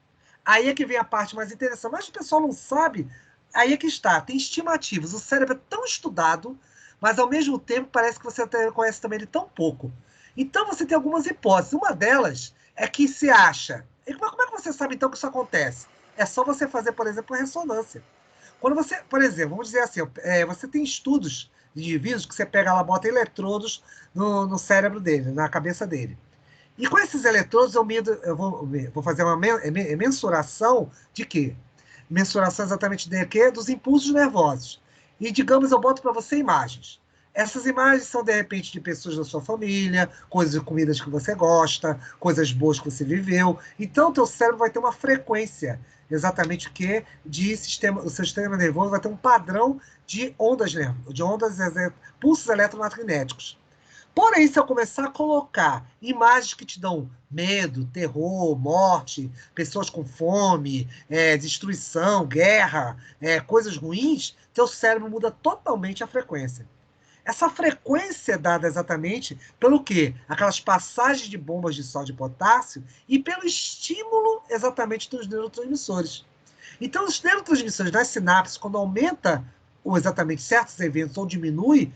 Aí é que vem a parte mais interessante. Mas o pessoal não sabe, aí é que está. Tem estimativas. O cérebro é tão estudado, mas ao mesmo tempo parece que você até conhece também ele tão pouco. Então você tem algumas hipóteses. Uma delas é que se acha. E como é que você sabe então que isso acontece? É só você fazer, por exemplo, ressonância. Quando você, por exemplo, vamos dizer assim, você tem estudos de indivíduos que você pega lá, bota eletrodos no cérebro dele, na cabeça dele. E com esses eletrodos eu vou fazer uma mensuração de quê? Mensuração exatamente de quê? Dos impulsos nervosos. E, digamos, eu boto para você imagens. Essas imagens são, de repente, de pessoas da sua família, coisas de comidas que você gosta, coisas boas que você viveu. Então, o teu cérebro vai ter uma frequência, exatamente o que? O seu sistema nervoso vai ter um padrão de ondas, pulsos eletromagnéticos. Porém, se eu começar a colocar imagens que te dão medo, terror, morte, pessoas com fome, destruição, guerra, coisas ruins, teu cérebro muda totalmente a frequência. Essa frequência é dada exatamente pelo quê? Aquelas passagens de bombas de sódio e potássio e pelo estímulo exatamente dos neurotransmissores. Então, os neurotransmissores das sinapses, quando aumenta exatamente certos eventos ou diminui,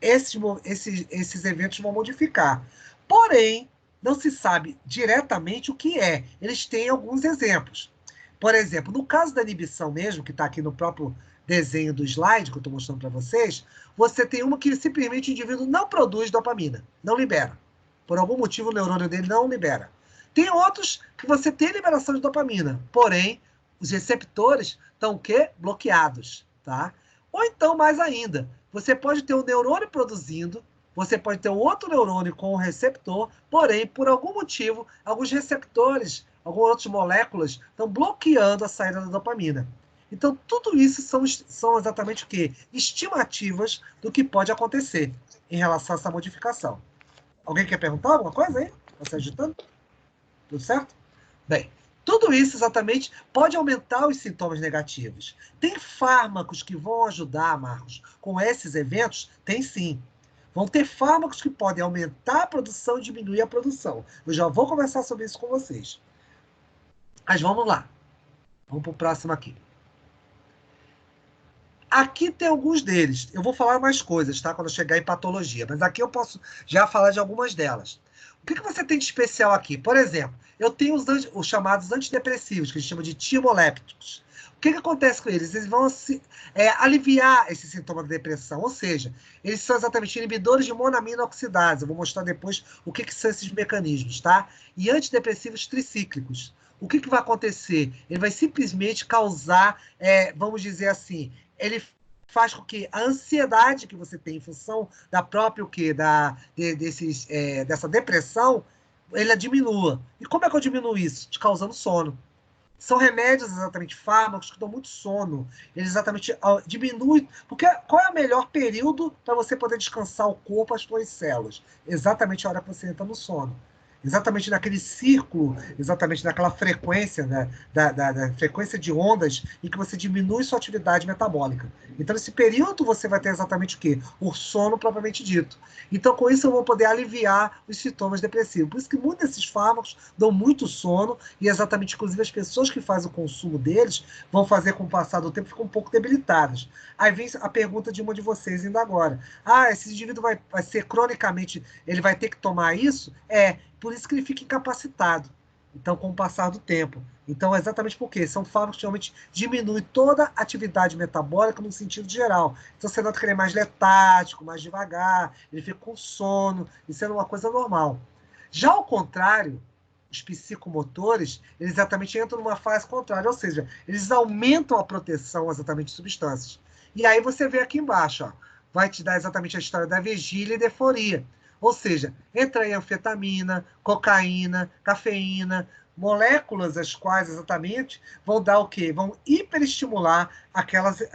esses eventos vão modificar. Porém, não se sabe diretamente o que é. Eles têm alguns exemplos. Por exemplo, no caso da inibição mesmo, que está aqui no próprio desenho do slide que eu estou mostrando para vocês, você tem uma que simplesmente o indivíduo não produz dopamina, não libera. Por algum motivo o neurônio dele não libera. Tem outros que você tem liberação de dopamina, porém os receptores estão o quê? Bloqueados, tá? Ou então, mais ainda, você pode ter um neurônio produzindo, você pode ter um outro neurônio com um receptor, porém, por algum motivo, alguns receptores, algumas outras moléculas estão bloqueando a saída da dopamina. Então, tudo isso são exatamente o quê? Estimativas do que pode acontecer em relação a essa modificação. Alguém quer perguntar alguma coisa aí? Você agitando? Tudo certo? Bem, tudo isso exatamente pode aumentar os sintomas negativos. Tem fármacos que vão ajudar, Marcos, com esses eventos? Tem sim. Vão ter fármacos que podem aumentar a produção e diminuir a produção. Eu já vou conversar sobre isso com vocês. Mas vamos lá. Vamos para o próximo aqui. Aqui tem alguns deles. Eu vou falar mais coisas, tá? Quando eu chegar em patologia. Mas aqui eu posso já falar de algumas delas. O que você tem de especial aqui? Por exemplo, eu tenho os chamados antidepressivos, que a gente chama de timolépticos. O que acontece com eles? Eles vão aliviar esse sintoma da depressão, ou seja, eles são exatamente inibidores de monamina oxidase. Eu vou mostrar depois o que são esses mecanismos, tá? E antidepressivos tricíclicos. O que vai acontecer? Ele vai simplesmente causar, vamos dizer assim, ele faz com que a ansiedade que você tem em função da própria dessa depressão, ela diminua. E como é que eu diminuo isso? Te causando sono. São remédios, exatamente, fármacos que dão muito sono. Eles exatamente diminuem. Porque qual é o melhor período para você poder descansar o corpo, as suas células? Exatamente a hora que você entra no sono. exatamente naquele círculo, exatamente naquela frequência, né, da frequência de ondas em que você diminui sua atividade metabólica. Então, nesse período, você vai ter exatamente o quê? O sono propriamente dito. Então, com isso, eu vou poder aliviar os sintomas depressivos. Por isso que muitos desses fármacos dão muito sono e, exatamente, inclusive, as pessoas que fazem o consumo deles vão fazer, com o passar do tempo, ficam um pouco debilitadas. Aí vem a pergunta de uma de vocês ainda agora. Esse indivíduo vai ser cronicamente, ele vai ter que tomar isso? Por isso que ele fica incapacitado. Então, com o passar do tempo. Então, exatamente por quê? São fármacos que realmente diminuem toda a atividade metabólica no sentido geral. Então, você nota que ele é mais letárgico, mais devagar, ele fica com sono, isso é uma coisa normal. Já ao contrário, os psicomotores, eles exatamente entram numa fase contrária, ou seja, eles aumentam a proteção exatamente de substâncias. E aí você vê aqui embaixo, ó, vai te dar exatamente a história da vigília e da euforia. Ou seja, entra aí anfetamina, cocaína, cafeína, moléculas as quais exatamente vão dar o quê? Vão hiperestimular aqueles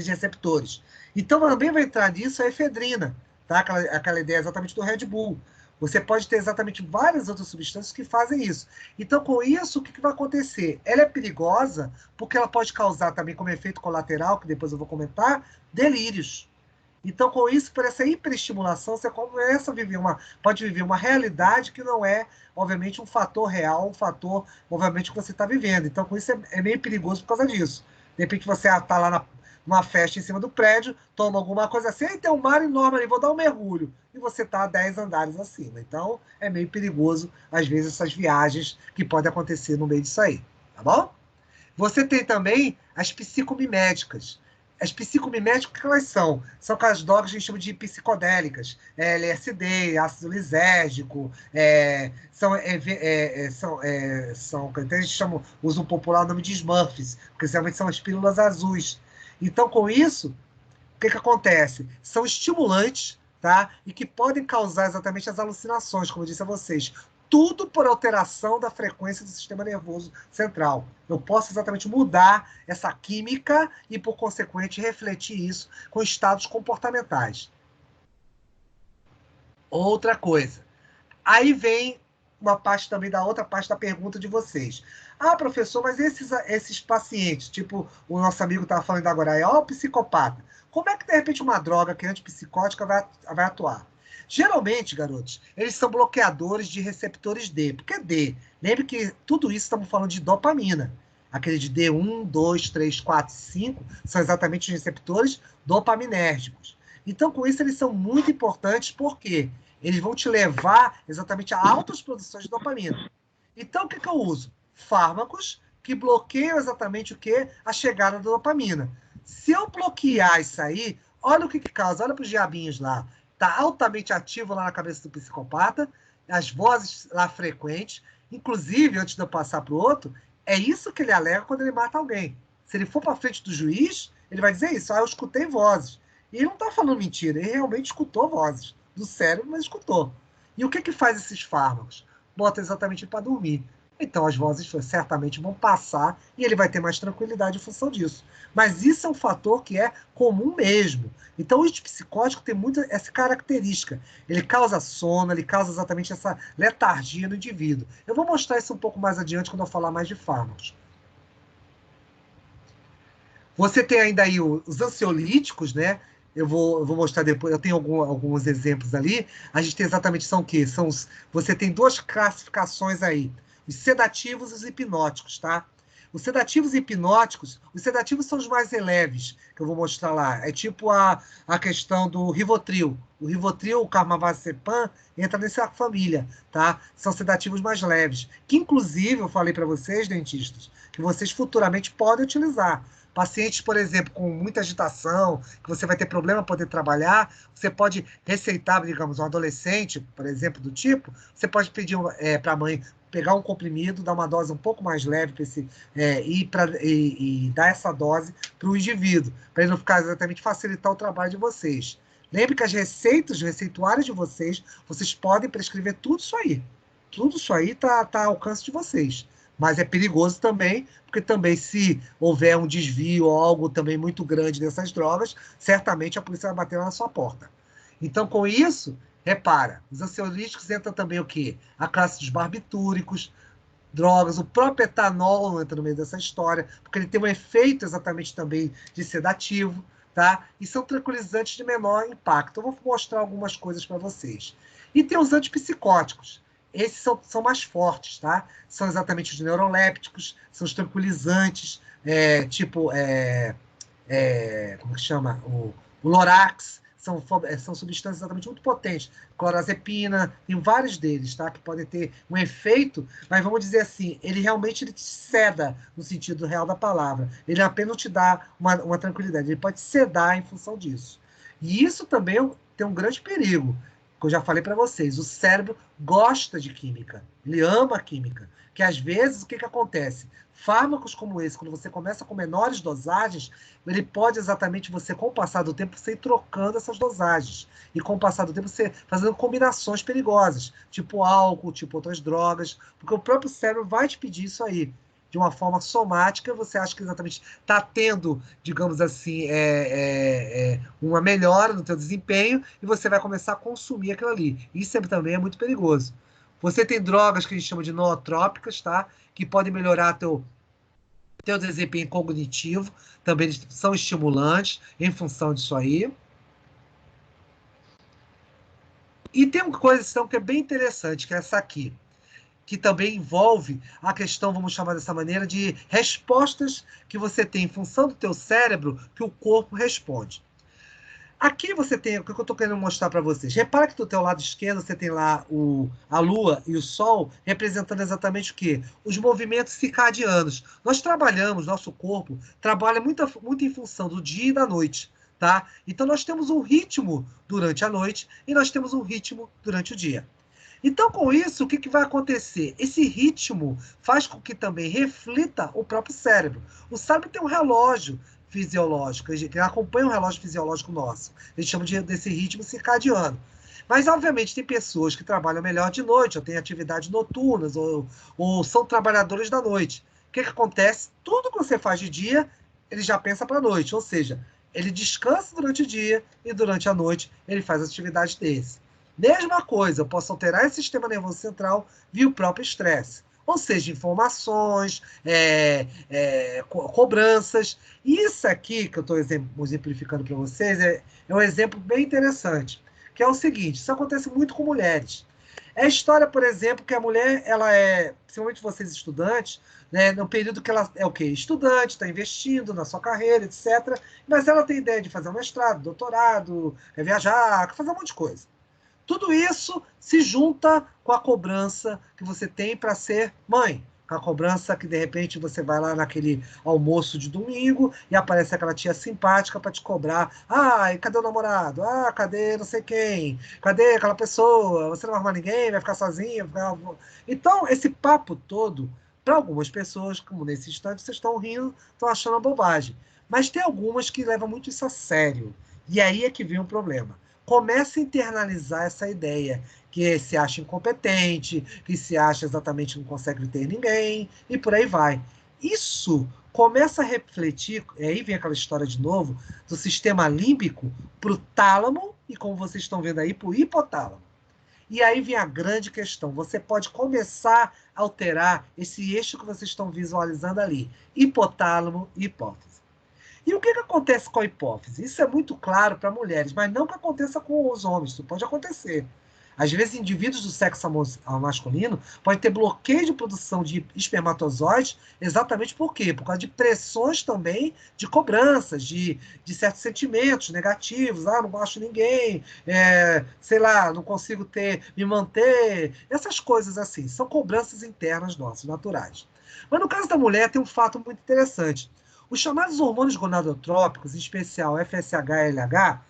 receptores. Então também vai entrar nisso a efedrina, tá? Aquela ideia exatamente do Red Bull. Você pode ter exatamente várias outras substâncias que fazem isso. Então, com isso, o que vai acontecer? Ela é perigosa porque ela pode causar também, como efeito colateral, que depois eu vou comentar, delírios. Então, com isso, por essa hiperestimulação, você começa a viver pode viver uma realidade que não é, obviamente, um fator real, um fator, obviamente, que você está vivendo. Então, com isso, é meio perigoso por causa disso. De repente, você está lá numa festa em cima do prédio, toma alguma coisa assim, e tem um mar enorme ali, vou dar um mergulho. E você está a 10 andares acima. Então, é meio perigoso, às vezes, essas viagens que podem acontecer no meio disso aí. Tá bom? Você tem também as psicomiméticas. As psicomiméticas, o que elas são? São aquelas drogas que a gente chama de psicodélicas. LSD, ácido lisérgico, até a gente usa um popular nome de Smurfs, porque realmente são as pílulas azuis. Então, com isso, o que acontece? São estimulantes, tá? E que podem causar exatamente as alucinações, como eu disse a vocês. Tudo por alteração da frequência do sistema nervoso central. Eu posso exatamente mudar essa química e, por consequente, refletir isso com estados comportamentais. Outra coisa. Aí vem uma parte também da outra parte da pergunta de vocês. Professor, mas esses pacientes, tipo o nosso amigo estava falando agora, o psicopata, como é que, de repente, uma droga que é antipsicótica vai atuar? Geralmente, garotos, eles são bloqueadores de receptores D. Por que D? Lembre que tudo isso estamos falando de dopamina. Aquele de D1, 2, 3, 4, 5 são exatamente os receptores dopaminérgicos. Então, com isso, eles são muito importantes, porque eles vão te levar exatamente a altas produções de dopamina. Então, o que eu uso? Fármacos que bloqueiam exatamente o quê? A chegada da dopamina. Se eu bloquear isso aí, olha o que causa, olha para os diabinhos lá. Está altamente ativo lá na cabeça do psicopata, as vozes lá frequentes, inclusive, antes de eu passar para o outro, é isso que ele alega quando ele mata alguém. Se ele for para frente do juiz, ele vai dizer isso, eu escutei vozes. E ele não está falando mentira, ele realmente escutou vozes do cérebro, mas escutou. E o que faz esses fármacos? Bota exatamente para dormir. Então as vozes certamente vão passar e ele vai ter mais tranquilidade em função disso. Mas isso é um fator que é comum mesmo. Então o antipsicótico tem muito essa característica. Ele causa sono, ele causa exatamente essa letargia no indivíduo. Eu vou mostrar isso um pouco mais adiante quando eu falar mais de fármacos. Você tem ainda aí os ansiolíticos, né? Eu vou mostrar depois, eu tenho alguns exemplos ali. A gente tem exatamente, são o quê? Você tem duas classificações aí, os sedativos e os hipnóticos, tá? Os sedativos e hipnóticos, os sedativos são os mais leves, que eu vou mostrar lá. É tipo a questão do Rivotril. O Rivotril, o Carbamazepam, entra nessa família, tá? São sedativos mais leves, que inclusive, eu falei para vocês, dentistas, que vocês futuramente podem utilizar. Pacientes, por exemplo, com muita agitação, que você vai ter problema para poder trabalhar, você pode receitar, digamos, um adolescente, por exemplo, do tipo, você pode pedir para a mãe pegar um comprimido, dar uma dose um pouco mais leve e dar essa dose para o indivíduo, para ele não ficar exatamente facilitar o trabalho de vocês. Lembre que as receitas, os receituários de vocês podem prescrever tudo isso aí. Tudo isso aí está ao alcance de vocês. Mas é perigoso também, porque também se houver um desvio ou algo também muito grande dessas drogas, certamente a polícia vai bater na sua porta. Então, com isso, Repara, os ansiolíticos entram também o quê? A classe dos barbitúricos, drogas, o próprio etanol entra no meio dessa história, porque ele tem um efeito exatamente também de sedativo, tá? E são tranquilizantes de menor impacto. Eu vou mostrar algumas coisas para vocês. E tem os antipsicóticos. Esses são mais fortes, tá? São exatamente os neurolépticos, são os tranquilizantes, como que chama? O Lorax, são substâncias exatamente muito potentes. Clorazepina, tem vários deles, tá? Que podem ter um efeito, mas vamos dizer assim, ele te seda, no sentido real da palavra. Ele apenas te dá uma tranquilidade, ele pode sedar em função disso. E isso também tem um grande perigo, que eu já falei para vocês. O cérebro gosta de química, ele ama a química. Que às vezes, o que acontece? Fármacos como esse, quando você começa com menores dosagens, ele pode exatamente você, com o passar do tempo, você ir trocando essas dosagens. E com o passar do tempo, você fazendo combinações perigosas, tipo álcool, tipo outras drogas, porque o próprio cérebro vai te pedir isso aí. De uma forma somática, você acha que exatamente está tendo, digamos assim, uma melhora no teu desempenho e você vai começar a consumir aquilo ali. Isso também é muito perigoso. Você tem drogas que a gente chama de nootrópicas, tá? Que podem melhorar teu desempenho cognitivo, também são estimulantes em função disso aí. E tem uma coisa então, que é bem interessante, que é essa aqui, que também envolve a questão, vamos chamar dessa maneira, de respostas que você tem em função do teu cérebro que o corpo responde. Aqui você tem o que eu estou querendo mostrar para vocês. Repara que do teu lado esquerdo você tem lá a Lua e o Sol representando exatamente o quê? Os movimentos circadianos. Nós trabalhamos, nosso corpo trabalha muito em função do dia e da noite. Tá? Então nós temos um ritmo durante a noite e nós temos um ritmo durante o dia. Então, com isso, o que vai acontecer? Esse ritmo faz com que também reflita o próprio cérebro. O cérebro tem um relógio fisiológico, que acompanha um relógio fisiológico nosso. A gente chama desse ritmo circadiano. Mas, obviamente, tem pessoas que trabalham melhor de noite, ou têm atividades noturnas, ou são trabalhadores da noite. O que acontece? Tudo que você faz de dia, ele já pensa para a noite. Ou seja, ele descansa durante o dia e durante a noite ele faz as atividades desse. Mesma coisa, eu posso alterar esse sistema nervoso central via o próprio estresse. Ou seja, informações, cobranças. Isso aqui que eu estou exemplificando para vocês é um exemplo bem interessante, que é o seguinte, isso acontece muito com mulheres. É a história, por exemplo, que a mulher, principalmente vocês estudantes, né, no período que ela é o quê? Estudante, está investindo na sua carreira, etc. Mas ela tem ideia de fazer um mestrado, doutorado, viajar, fazer um monte de coisa. Tudo isso se junta com a cobrança que você tem para ser mãe. Com a cobrança que, de repente, você vai lá naquele almoço de domingo e aparece aquela tia simpática para te cobrar. Ai, cadê o namorado? Ah, cadê não sei quem? Cadê aquela pessoa? Você não vai arrumar ninguém? Vai ficar sozinha? Então, esse papo todo, para algumas pessoas, como nesse instante, vocês estão rindo, estão achando uma bobagem. Mas tem algumas que levam muito isso a sério. E aí é que vem o problema. Começa a internalizar essa ideia, que se acha incompetente, que se acha exatamente que não consegue ter ninguém, e por aí vai. Isso começa a refletir, e aí vem aquela história de novo, do sistema límbico para o tálamo, e como vocês estão vendo aí, para o hipotálamo. E aí vem a grande questão, você pode começar a alterar esse eixo que vocês estão visualizando ali, hipotálamo e hipófise. E o que acontece com a hipófise? Isso é muito claro para mulheres, mas não que aconteça com os homens, isso pode acontecer. Às vezes, indivíduos do sexo masculino podem ter bloqueio de produção de espermatozoides exatamente por quê? Por causa de pressões também de cobranças, de certos sentimentos negativos. Ah, não gosto de ninguém, sei lá, não consigo me manter. Essas coisas assim, são cobranças internas nossas, naturais. Mas no caso da mulher tem um fato muito interessante. Os chamados hormônios gonadotrópicos, em especial FSH e LH,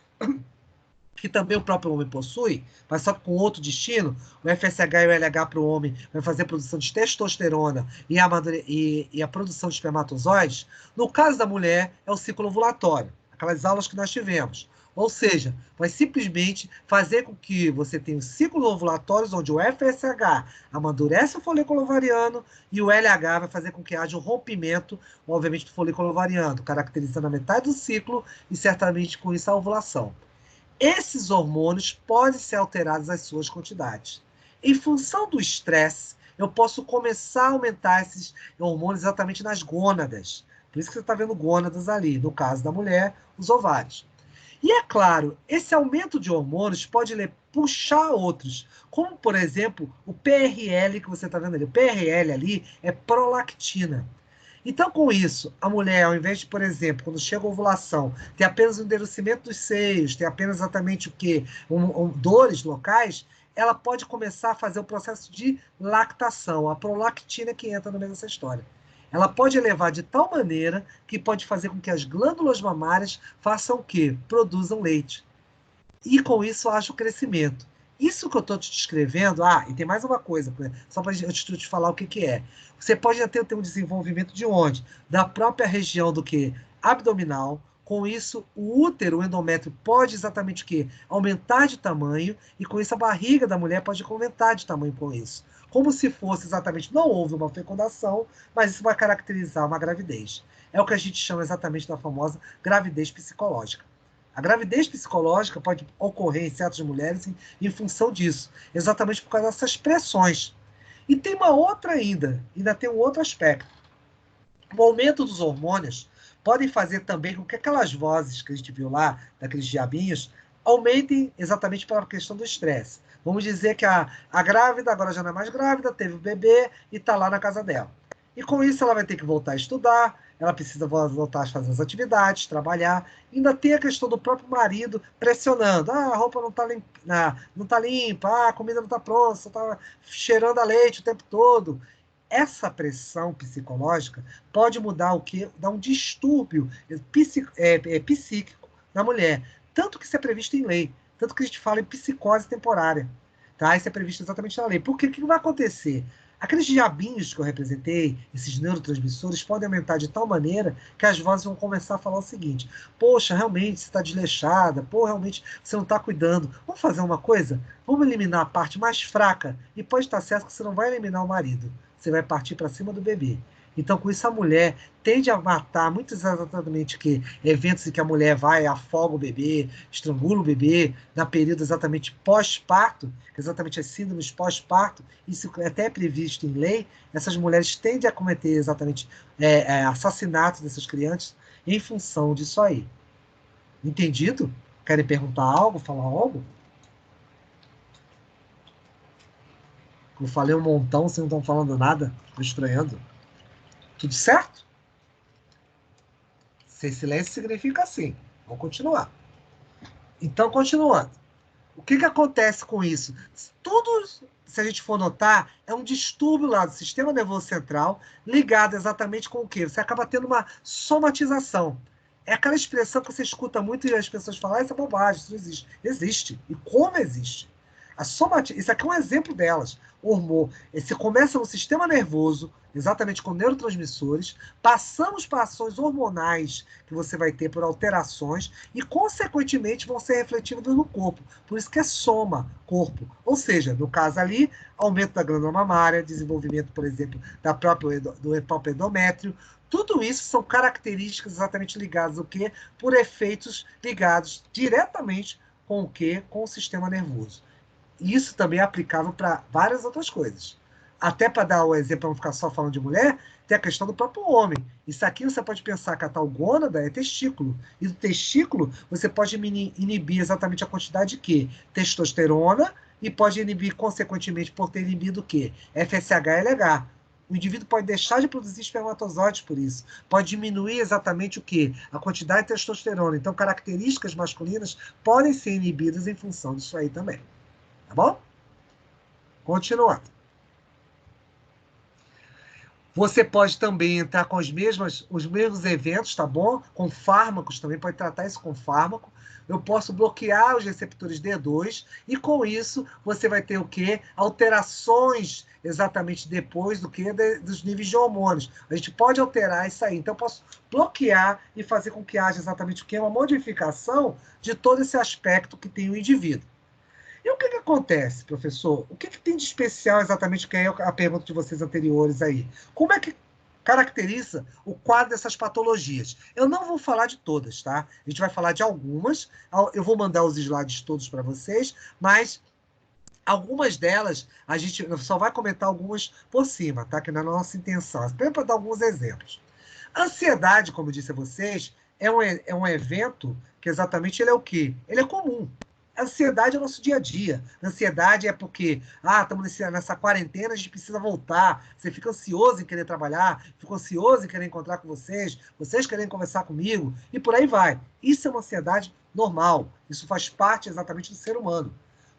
que também o próprio homem possui, mas só com outro destino, o FSH e o LH para o homem vai fazer a produção de testosterona e a produção de espermatozoides. No caso da mulher, é o ciclo ovulatório, aquelas aulas que nós tivemos. Ou seja, vai simplesmente fazer com que você tenha os ciclos ovulatórios, onde o FSH amadurece o folículo ovariano e o LH vai fazer com que haja um rompimento, obviamente, do folículo ovariano, caracterizando a metade do ciclo e certamente com isso a ovulação. esses hormônios podem ser alterados as suas quantidades. Em função do estresse, eu posso começar a aumentar esses hormônios exatamente nas gônadas. Por isso que você está vendo gônadas ali, no caso da mulher, os ovários. E é claro, esse aumento de hormônios pode puxar outros, como, por exemplo, o PRL que você está vendo ali. O PRL ali é prolactina. Então, com isso, a mulher, ao invés de, por exemplo, quando chega a ovulação, ter apenas um endurecimento dos seios, ter apenas exatamente o quê? Dores locais, ela pode começar a fazer o processo de lactação, a prolactina que entra no meio dessa história. Ela pode elevar de tal maneira que pode fazer com que as glândulas mamárias façam o quê? Produzam leite. E com isso haja o crescimento. Isso que eu estou te descrevendo, e tem mais uma coisa, só para eu te falar o que é. Você pode até ter um desenvolvimento de onde? Da própria região do que? Abdominal. Com isso, o útero, o endométrio, pode exatamente o quê? Aumentar de tamanho, e com isso a barriga da mulher pode aumentar de tamanho com isso. Como se fosse exatamente, não houve uma fecundação, mas isso vai caracterizar uma gravidez. É o que a gente chama exatamente da famosa gravidez psicológica. A gravidez psicológica pode ocorrer em certas mulheres em função disso, exatamente por causa dessas pressões. E tem uma outra ainda tem um outro aspecto. O aumento dos hormônios podem fazer também com que aquelas vozes que a gente viu lá, daqueles diabinhos, aumentem exatamente pela questão do estresse. Vamos dizer que a grávida agora já não é mais grávida, teve o bebê e está lá na casa dela. E com isso ela vai ter que voltar a estudar, ela precisa voltar a fazer as atividades, trabalhar. Ainda tem a questão do próprio marido pressionando. A roupa não está limpa, a comida não está pronta, você está cheirando a leite o tempo todo. Essa pressão psicológica pode mudar o quê? Dar um distúrbio psíquico na mulher. Tanto que isso é previsto em lei. Tanto que a gente fala em psicose temporária. Tá? Isso é previsto exatamente na lei. Porque o que vai acontecer? Aqueles diabinhos que eu representei, esses neurotransmissores, podem aumentar de tal maneira que as vozes vão começar a falar o seguinte: poxa, realmente você está desleixada, pô, realmente você não está cuidando. Vamos fazer uma coisa? Vamos eliminar a parte mais fraca e pode estar certo que você não vai eliminar o marido. Você vai partir para cima do bebê. Então, com isso, a mulher tende a matar muito exatamente que eventos em que a mulher vai, afoga o bebê, estrangula o bebê, na período exatamente pós-parto, exatamente as síndromes pós-parto, isso até é previsto em lei, essas mulheres tendem a cometer exatamente assassinatos dessas crianças em função disso aí. Entendido? Querem perguntar algo, falar algo? Eu falei um montão, vocês não estão falando nada? Estou estranhando. Tudo certo? Sem silêncio significa assim. Vamos continuar. Então, continuando. O que acontece com isso? Tudo, se a gente for notar, é um distúrbio lá do sistema nervoso central ligado exatamente com o quê? Você acaba tendo uma somatização. É aquela expressão que você escuta muito e as pessoas falam, isso é bobagem, isso não existe. Existe. E como existe? Isso aqui é um exemplo delas. Você começa no sistema nervoso, exatamente com neurotransmissores, passamos para ações hormonais que você vai ter por alterações e, consequentemente, vão ser refletidas no corpo. Por isso que é soma, corpo. Ou seja, no caso ali, aumento da glândula mamária, desenvolvimento, por exemplo, do próprio endométrio. Tudo isso são características exatamente ligadas ao quê? Por efeitos ligados diretamente com o quê? Com o sistema nervoso. Isso também é aplicável para várias outras coisas. Até para dar o exemplo, para não ficar só falando de mulher, tem a questão do próprio homem. Isso aqui você pode pensar que a tal gônada é testículo. E do testículo você pode inibir exatamente a quantidade de quê? Testosterona e pode inibir, consequentemente, por ter inibido o quê? FSH e LH. O indivíduo pode deixar de produzir espermatozoides por isso. Pode diminuir exatamente o quê? A quantidade de testosterona. Então, características masculinas podem ser inibidas em função disso aí também. Tá bom? Continuando. Você pode também entrar com os mesmos eventos, tá bom? Com fármacos também, pode tratar isso com fármaco. Eu posso bloquear os receptores D2 e com isso você vai ter o quê? Alterações exatamente depois do quê? Dos níveis de hormônios. A gente pode alterar isso aí. Então eu posso bloquear e fazer com que haja exatamente o quê? Uma modificação de todo esse aspecto que tem o indivíduo. E o que acontece, professor? O que tem de especial exatamente, que é a pergunta de vocês anteriores aí? Como é que caracteriza o quadro dessas patologias. Eu não vou falar de todas, tá? A gente vai falar de algumas. Eu vou mandar os slides todos para vocês, mas algumas delas a gente só vai comentar algumas por cima, tá? Que não é a nossa intenção. Apenas para dar alguns exemplos. A ansiedade, como eu disse a vocês, é um evento que exatamente ele é o quê? Ele é comum. A ansiedade é o nosso dia a dia. A ansiedade é porque, estamos nessa quarentena, a gente precisa voltar. Você fica ansioso em querer trabalhar, fica ansioso em querer encontrar com vocês querem conversar comigo, e por aí vai. Isso é uma ansiedade normal. Isso faz parte exatamente do ser humano.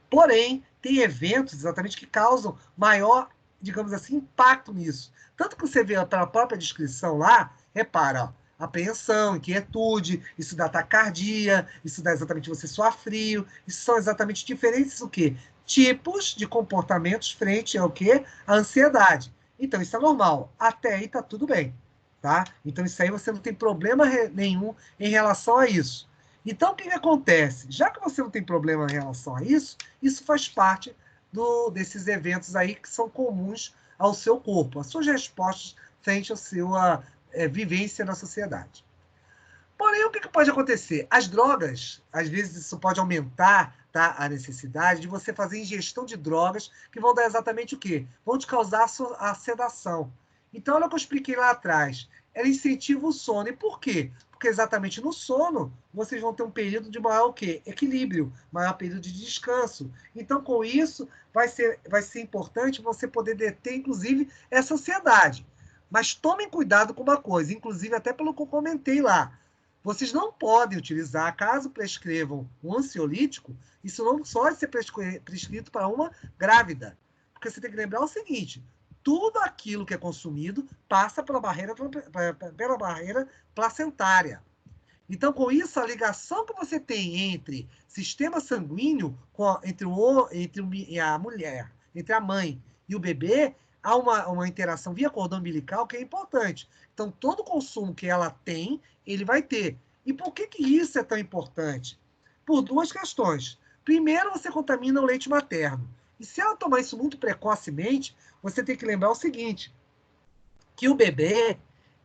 Porém, tem eventos exatamente que causam maior, digamos assim, impacto nisso. Tanto que você vê pela própria descrição lá, repara, ó, apreensão, inquietude, isso dá taquicardia, isso dá exatamente você suar frio, isso são exatamente diferentes o quê? Tipos de comportamentos frente ao quê? A ansiedade. Então, isso é normal. Até aí tá tudo bem, tá? Então, isso aí você não tem problema nenhum em relação a isso. Então, o que acontece? Já que você não tem problema em relação a isso, isso faz parte desses eventos aí que são comuns ao seu corpo, as suas respostas frente à sua vivência na sociedade. Porém, o que pode acontecer? As drogas, às vezes isso pode aumentar, tá, a necessidade de você fazer ingestão de drogas que vão dar exatamente o quê? Vão te causar a sedação. Então, olha o que eu expliquei lá atrás. Ela incentiva o sono. E por quê? Porque exatamente no sono, vocês vão ter um período de maior o quê? Equilíbrio, maior período de descanso. Então, com isso, vai ser importante você poder deter, inclusive, essa ansiedade. Mas tomem cuidado com uma coisa, inclusive até pelo que eu comentei lá. Vocês não podem utilizar, caso prescrevam um ansiolítico, isso não pode ser prescrito para uma grávida. Porque você tem que lembrar o seguinte, tudo aquilo que é consumido passa pela barreira placentária. Então, com isso, a ligação que você tem entre sistema sanguíneo, entre a mulher, entre a mãe e o bebê, há uma interação via cordão umbilical que é importante. Então, todo consumo que ela tem, ele vai ter. E por que isso é tão importante? Por duas questões. Primeiro, você contamina o leite materno. E se ela tomar isso muito precocemente, você tem que lembrar o seguinte, que o bebê,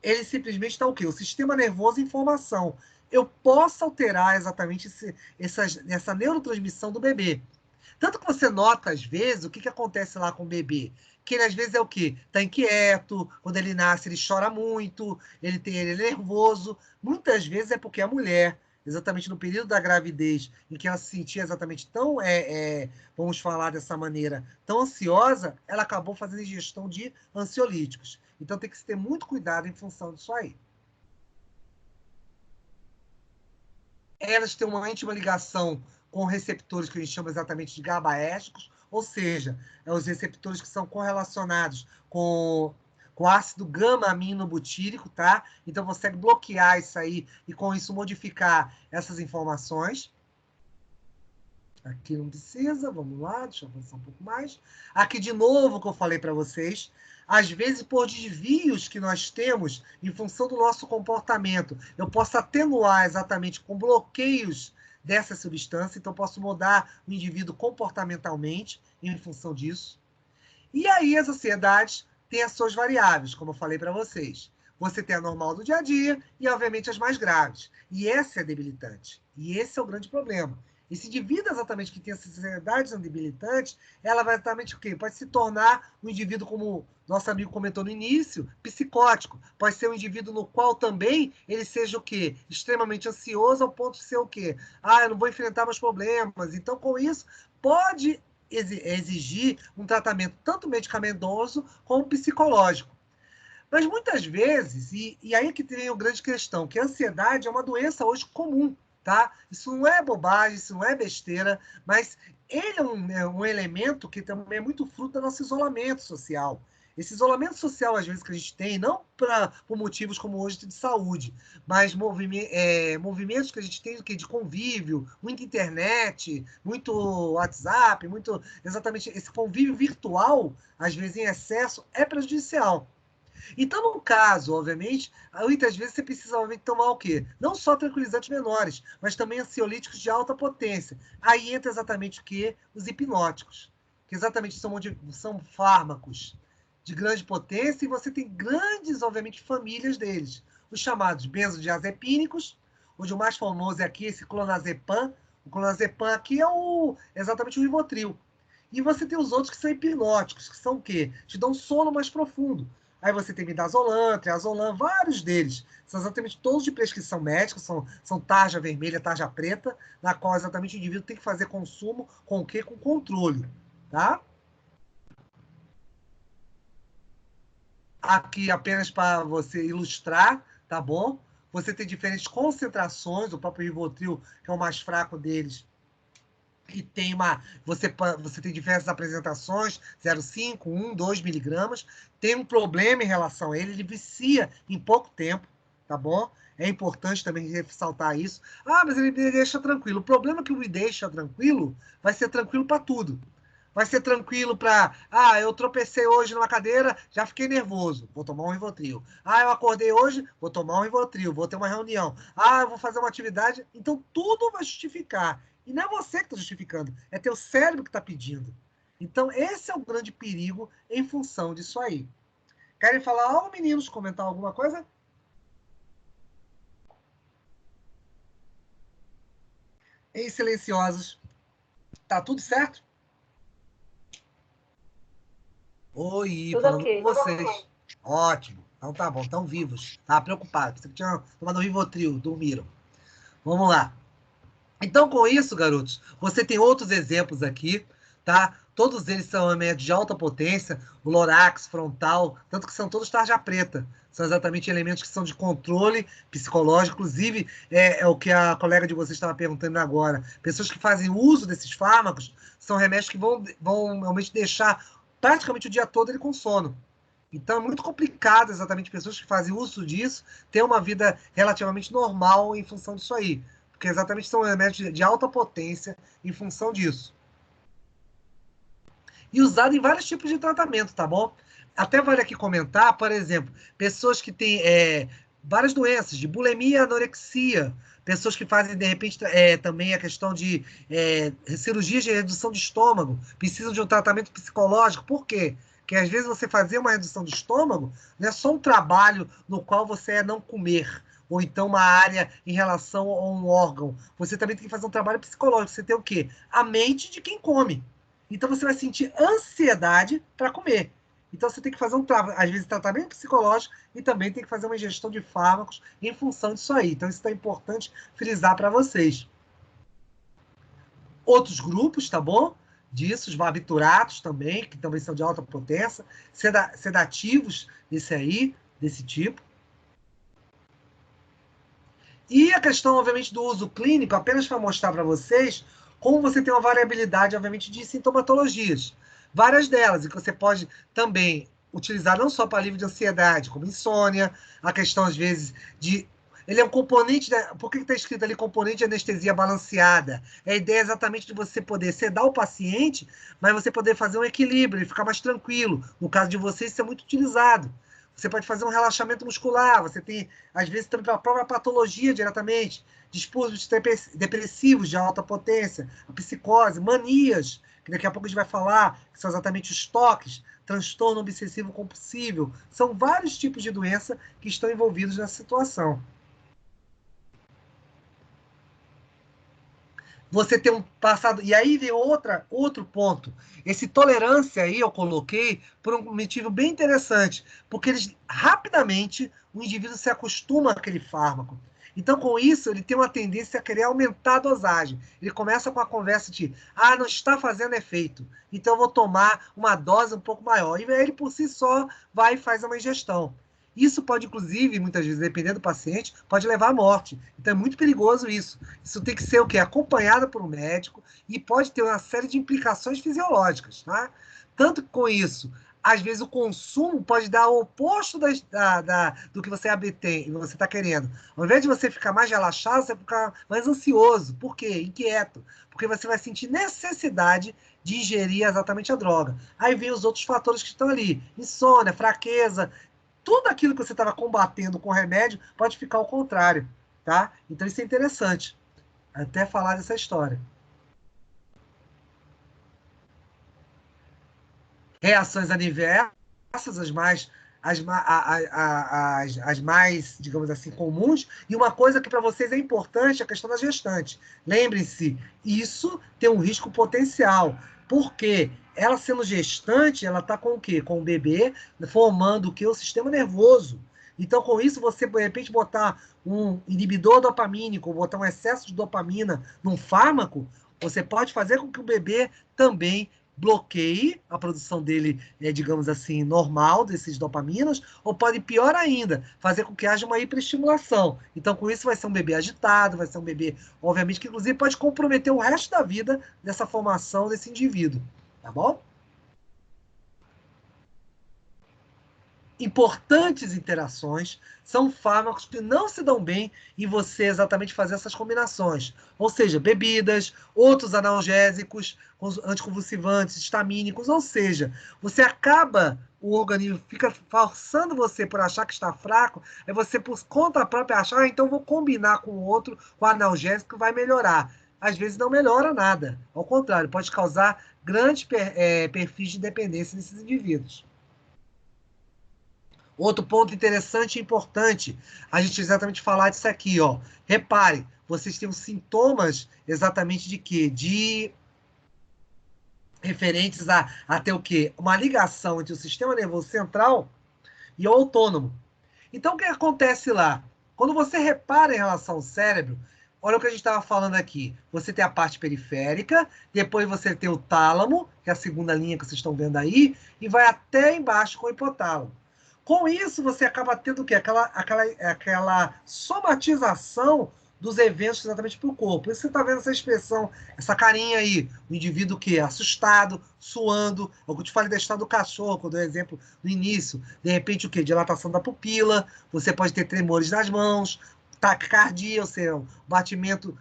ele simplesmente está o quê? O sistema nervoso em formação. Eu posso alterar exatamente essa neurotransmissão do bebê. Tanto que você nota, às vezes, o que acontece lá com o bebê. Que ele, às vezes, é o quê? Está inquieto, quando ele nasce, ele chora muito, ele é nervoso. Muitas vezes é porque a mulher, exatamente no período da gravidez, em que ela se sentia exatamente tão, vamos falar dessa maneira, tão ansiosa, ela acabou fazendo ingestão de ansiolíticos. Então tem que se ter muito cuidado em função disso aí. Elas têm uma íntima ligação com receptores que a gente chama exatamente de GABAérgicos, ou seja, os receptores que são correlacionados com ácido gama-aminobutírico, tá? Então, você consegue bloquear isso aí e, com isso, modificar essas informações. Aqui não precisa, vamos lá, deixa eu avançar um pouco mais. Aqui, de novo, o que eu falei para vocês, às vezes, por desvios que nós temos em função do nosso comportamento, eu posso atenuar exatamente com bloqueios dessa substância, então posso mudar o indivíduo comportamentalmente em função disso. E aí as ansiedades têm as suas variáveis, como eu falei para vocês. Você tem a normal do dia a dia e, obviamente, as mais graves. E essa é debilitante. E esse é o grande problema. Esse indivíduo exatamente que tem essas ansiedades debilitantes, ela vai exatamente o quê? Pode se tornar um indivíduo, como nosso amigo comentou no início, psicótico. Pode ser um indivíduo no qual também ele seja o quê? Extremamente ansioso ao ponto de ser o quê? Eu não vou enfrentar meus problemas. Então, com isso, pode exigir um tratamento tanto medicamentoso como psicológico. Mas muitas vezes, e aí que tem a grande questão, que a ansiedade é uma doença hoje comum, tá? Isso não é bobagem, isso não é besteira, mas ele é um elemento que também é muito fruto do nosso isolamento social. Esse isolamento social, às vezes, que a gente tem, não por motivos como hoje de saúde, mas movimentos que a gente tem de convívio, muita internet, muito WhatsApp, muito exatamente esse convívio virtual, às vezes em excesso, é prejudicial. Então, no caso, obviamente, muitas vezes você precisa obviamente, tomar o quê? Não só tranquilizantes menores, mas também ansiolíticos de alta potência. Aí entra exatamente o quê? Os hipnóticos, que exatamente são fármacos de grande potência, e você tem grandes, obviamente, famílias deles. Os chamados benzodiazepínicos, onde o mais famoso é aqui esse clonazepam. O clonazepam aqui é exatamente o Rivotril. E você tem os outros que são hipnóticos, que são o quê? Te dão um sono mais profundo. Aí você tem midazolam, triazolam, vários deles. São exatamente todos de prescrição médica, são tarja vermelha, tarja preta, na qual exatamente o indivíduo tem que fazer consumo com o quê? Com controle, tá? Aqui apenas para você ilustrar, tá bom? Você tem diferentes concentrações, o próprio Rivotril, que é o mais fraco deles, e tem você tem diversas apresentações, 0,5, 1, 2 miligramas. Tem um problema em relação a ele vicia em pouco tempo, tá bom? É importante também ressaltar isso. Ah, mas ele me deixa tranquilo. O problema é que o me deixa tranquilo vai ser tranquilo para tudo. Vai ser tranquilo para, eu tropecei hoje numa cadeira, já fiquei nervoso, vou tomar um Rivotril. Eu acordei hoje, vou tomar um Rivotril, vou ter uma reunião. Eu vou fazer uma atividade. Então, tudo vai justificar. E não é você que está justificando, é teu cérebro que está pedindo. Então, esse é o grande perigo em função disso aí. Querem falar algo, meninos? Comentar alguma coisa? Em silenciosos. Tá tudo certo? Oi, Tudo falando com ok. vocês. Ótimo. Então tá bom, estão vivos. Tava preocupado. Você tinha tomado um Rivotril, dormiram. Vamos lá. Então, com isso, garotos, você tem outros exemplos aqui, tá? Todos eles são remédios de alta potência, o Lorax, Frontal, tanto que são todos tarja preta. São exatamente elementos que são de controle psicológico. Inclusive, é o que a colega de vocês estava perguntando agora. Pessoas que fazem uso desses fármacos são remédios que vão realmente deixar praticamente o dia todo ele com sono. Então, é muito complicado exatamente pessoas que fazem uso disso ter uma vida relativamente normal em função disso aí. Porque exatamente são remédios de alta potência em função disso. E usado em vários tipos de tratamento, tá bom? Até vale aqui comentar, por exemplo, pessoas que têm várias doenças, de bulimia, anorexia, pessoas que fazem, de repente, também a questão de cirurgias de redução de estômago, precisam de um tratamento psicológico. Por quê? Porque às vezes você fazer uma redução de estômago não é só um trabalho no qual você é não comer, ou então uma área em relação a um órgão. Você também tem que fazer um trabalho psicológico. Você tem o quê? A mente de quem come. Então você vai sentir ansiedade para comer. Então você tem que fazer às vezes, tratamento psicológico e também tem que fazer uma ingestão de fármacos em função disso aí. Então isso é importante frisar para vocês. Outros grupos, tá bom? Disso, os barbituratos também, que também são de alta potência, sedativos desse tipo. E a questão, obviamente, do uso clínico, apenas para mostrar para vocês como você tem uma variabilidade, obviamente, de sintomatologias. Várias delas, e que você pode também utilizar não só para alívio de ansiedade, como insônia, a questão, às vezes, de... Ele é um componente... Por que está escrito ali componente de anestesia balanceada? É a ideia exatamente de você poder sedar o paciente, mas você poder fazer um equilíbrio, ele ficar mais tranquilo. No caso de vocês, isso é muito utilizado. Você pode fazer um relaxamento muscular, você tem, às vezes, também a própria patologia diretamente, distúrbios depressivos de alta potência, a psicose, manias, que daqui a pouco a gente vai falar, que são exatamente os toques, transtorno obsessivo compulsivo. São vários tipos de doença que estão envolvidos nessa situação. Você tem um passado... E aí vem outro ponto. Esse tolerância aí eu coloquei por um motivo bem interessante, porque rapidamente o indivíduo se acostuma àquele fármaco. Então, com isso, ele tem uma tendência a querer aumentar a dosagem. Ele começa com a conversa de, não está fazendo efeito, então eu vou tomar uma dose um pouco maior. E ele, por si só, vai e faz uma ingestão. Isso pode, inclusive, muitas vezes, dependendo do paciente, pode levar à morte. Então é muito perigoso isso. Isso tem que ser o quê? Acompanhado por um médico e pode ter uma série de implicações fisiológicas, tá? Tanto que com isso, às vezes o consumo pode dar o oposto do que você está querendo. Ao invés de você ficar mais relaxado, você vai ficar mais ansioso. Por quê? Inquieto. Porque você vai sentir necessidade de ingerir exatamente a droga. Aí vem os outros fatores que estão ali. Insônia, fraqueza, tudo aquilo que você estava combatendo com remédio pode ficar ao contrário, tá? Então isso é interessante, até falar dessa história. Reações adversas, essas as mais, digamos assim, comuns, e uma coisa que para vocês é importante, é a questão da gestante. Lembrem-se, isso tem um risco potencial, porque ela sendo gestante, ela está com o quê? Com o bebê formando o quê? O sistema nervoso. Então, com isso, você, de repente, botar um inibidor dopamínico, ou botar um excesso de dopamina num fármaco, você pode fazer com que o bebê também bloqueie a produção dele, digamos assim, normal desses dopaminas, ou pode, pior ainda, fazer com que haja uma hiperestimulação. Então, com isso, vai ser um bebê agitado, vai ser um bebê, obviamente, que inclusive pode comprometer o resto da vida dessa formação desse indivíduo. Tá bom? Importantes interações são fármacos que não se dão bem em você exatamente fazer essas combinações. Ou seja, bebidas, outros analgésicos, anticonvulsivantes, histamínicos, ou seja, você acaba, o organismo fica forçando você por achar que está fraco, é você por conta própria achar, então vou combinar com o outro, com o analgésico, vai melhorar. Às vezes não melhora nada, ao contrário, pode causar grandes perfis de dependência nesses indivíduos. Outro ponto interessante e importante, a gente exatamente falar disso aqui, ó. Repare, vocês têm os sintomas exatamente de quê? De referentes a ter o quê? Uma ligação entre o sistema nervoso central e o autônomo. Então, o que acontece lá? Quando você repara em relação ao cérebro, olha o que a gente estava falando aqui. Você tem a parte periférica, depois você tem o tálamo, que é a segunda linha que vocês estão vendo aí, e vai até embaixo com o hipotálamo. Com isso, você acaba tendo o quê? Aquela somatização dos eventos exatamente para o corpo. Por isso você está vendo essa expressão, essa carinha aí, o indivíduo que é assustado, suando, é o que eu te falei da história do cachorro, que eu dei exemplo no início. De repente, o quê? Dilatação da pupila, você pode ter tremores nas mãos, taquicardia, ou seja, o batimento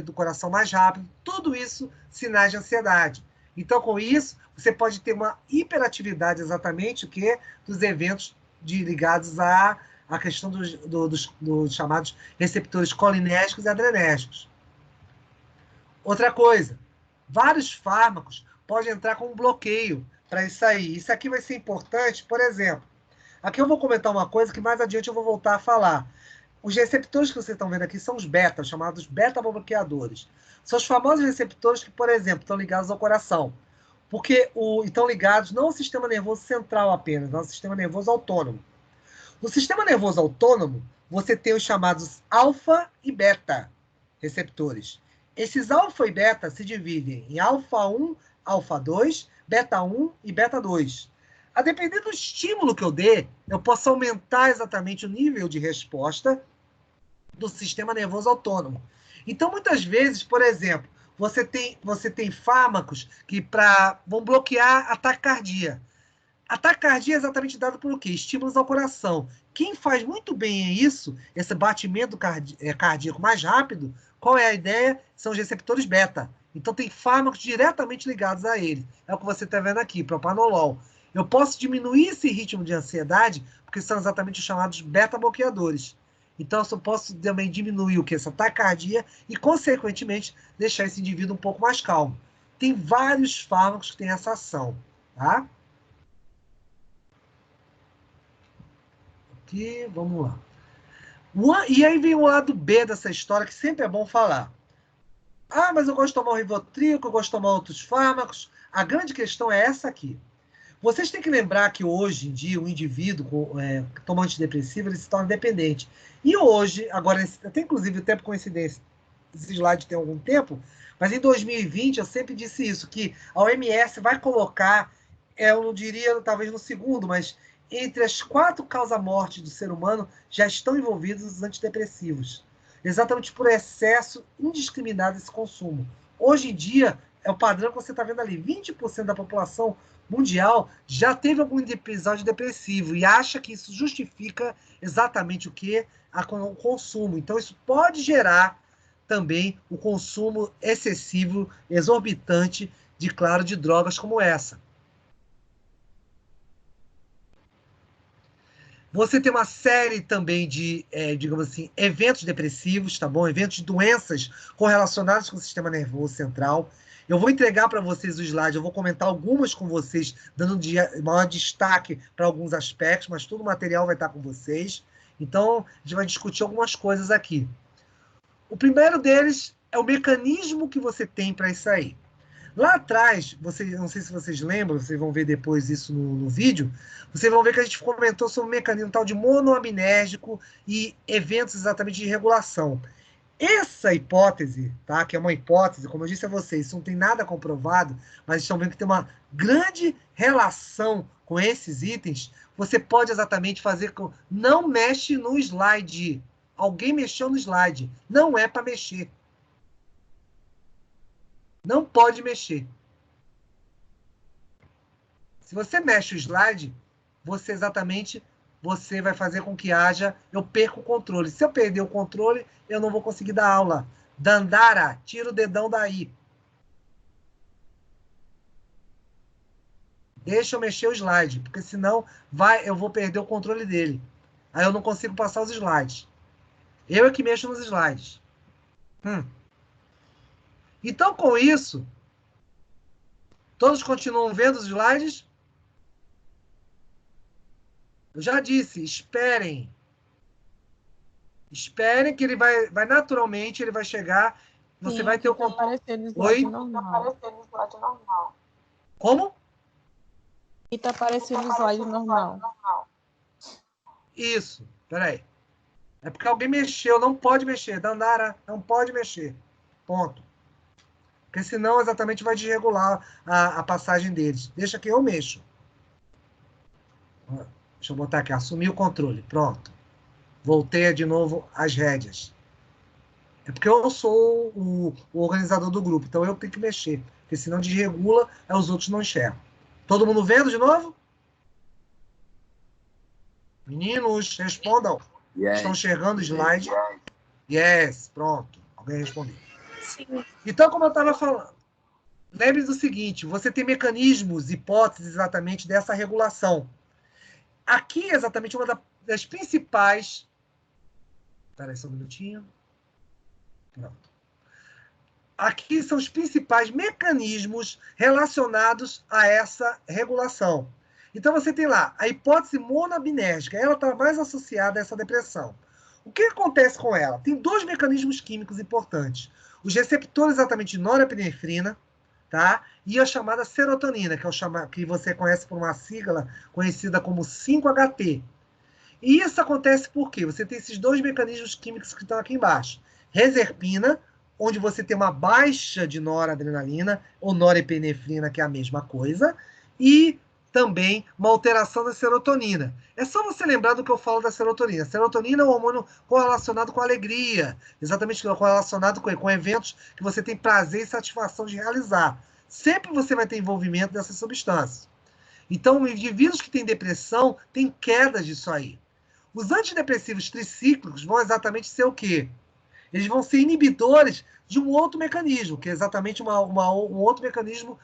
do coração mais rápido, tudo isso sinais de ansiedade. Então, com isso, você pode ter uma hiperatividade exatamente o que dos eventos ligados à questão dos chamados receptores colinérgicos e adrenérgicos. Outra coisa, vários fármacos podem entrar com um bloqueio para isso aí. Isso aqui vai ser importante, por exemplo, aqui eu vou comentar uma coisa que mais adiante eu vou voltar a falar. Os receptores que vocês estão vendo aqui são os beta, chamados beta-bloqueadores. São os famosos receptores que, por exemplo, estão ligados ao coração. Porque estão ligados não ao sistema nervoso central apenas, não ao sistema nervoso autônomo. No sistema nervoso autônomo, você tem os chamados alfa e beta receptores. Esses alfa e beta se dividem em alfa 1, alfa 2, beta 1 e beta 2. A depender do estímulo que eu dê, eu posso aumentar exatamente o nível de resposta do sistema nervoso autônomo. Então, muitas vezes, por exemplo, você tem fármacos que vão bloquear a taquicardia. A taquicardia é exatamente dada por o quê? Estímulos ao coração. Quem faz muito bem isso, esse batimento cardíaco mais rápido, qual é a ideia? São os receptores beta. Então, tem fármacos diretamente ligados a ele. É o que você está vendo aqui, propanolol. Eu posso diminuir esse ritmo de ansiedade, porque são exatamente os chamados beta-bloqueadores. Então, eu posso também diminuir o que? Essa taquicardia e, consequentemente, deixar esse indivíduo um pouco mais calmo. Tem vários fármacos que têm essa ação, tá? Aqui, vamos lá. E aí vem o lado B dessa história, que sempre é bom falar. Ah, mas eu gosto de tomar o Rivotril, eu gosto de tomar outros fármacos. A grande questão é essa aqui. Vocês têm que lembrar que hoje em dia o indivíduo que toma antidepressivo, ele se torna dependente. E hoje, agora, até inclusive, até por coincidência, esse slide tem algum tempo, mas em 2020 eu sempre disse isso, que a OMS vai colocar, eu não diria talvez no segundo, mas entre as 4 causas-mortes do ser humano já estão envolvidos os antidepressivos. Exatamente por excesso indiscriminado desse consumo. Hoje em dia, é o padrão que você está vendo ali, 20% da população mundial já teve algum episódio depressivo e acha que isso justifica exatamente o que? O consumo. Então, isso pode gerar também o consumo excessivo, exorbitante, de drogas como essa. Você tem uma série também de, digamos assim, eventos depressivos, tá bom? Eventos de doenças correlacionadas com o sistema nervoso central. Eu vou entregar para vocês o slide, eu vou comentar algumas com vocês, dando maior destaque para alguns aspectos, mas todo o material vai estar com vocês. Então, a gente vai discutir algumas coisas aqui. O primeiro deles é o mecanismo que você tem para isso aí. Lá atrás, não sei se vocês lembram, vocês vão ver depois isso no vídeo, vocês vão ver que a gente comentou sobre o mecanismo tal de monoaminérgico e eventos exatamente de regulação. Essa hipótese, tá, que é uma hipótese, como eu disse a vocês, isso não tem nada comprovado, mas estão vendo que tem uma grande relação com esses itens, você pode exatamente fazer com... Não mexe no slide. Alguém mexeu no slide. Não é para mexer. Não pode mexer. Se você mexe o slide, você vai fazer com que haja... Eu perco o controle. Se eu perder o controle, eu não vou conseguir dar aula. Dandara, tira o dedão daí. Deixa eu mexer o slide, porque senão eu vou perder o controle dele. Aí eu não consigo passar os slides. Eu é que mexo nos slides. Então, com isso, todos continuam vendo os slides? Eu já disse, esperem. Esperem que ele vai naturalmente, ele vai chegar, você Sim, vai ter o tá controle. aparecendo o slide Oi? normal. Como? E tá aparecendo o slide normal. Isso, peraí. É porque alguém mexeu, não pode mexer. Dandara, não pode mexer. Ponto. Porque senão exatamente vai desregular a passagem deles. Deixa que eu mexo. Deixa eu botar aqui, assumir o controle. Pronto. Voltei de novo às rédeas. É porque eu sou o organizador do grupo, então eu tenho que mexer. Porque senão desregula, aí os outros não enxergam. Todo mundo vendo de novo? Meninos, respondam. Yes. Estão enxergando o slide? Yes, pronto. Alguém respondeu. Sim. Então, como eu estava falando, lembre do seguinte, você tem mecanismos, hipóteses exatamente dessa regulação. Aqui, exatamente, uma das principais... Espera aí só um minutinho. Pronto. Aqui são os principais mecanismos relacionados a essa regulação. Então, você tem lá a hipótese monabinérgica. Ela está mais associada a essa depressão. O que acontece com ela? Tem dois mecanismos químicos importantes. Os receptores exatamente de norepinefrina, tá? E a chamada serotonina, que você conhece por uma sigla conhecida como 5-HT. E isso acontece por quê? Você tem esses dois mecanismos químicos que estão aqui embaixo. Reserpina, onde você tem uma baixa de noradrenalina, ou norepinefrina, que é a mesma coisa, e também uma alteração da serotonina. É só você lembrar do que eu falo da serotonina. A serotonina é um hormônio correlacionado com a alegria, exatamente correlacionado com eventos que você tem prazer e satisfação de realizar. Sempre você vai ter envolvimento dessa substância. Então, indivíduos que têm depressão têm quedas disso aí. Os antidepressivos tricíclicos vão exatamente ser o quê? Eles vão ser inibidores de um outro mecanismo, que é exatamente um outro mecanismo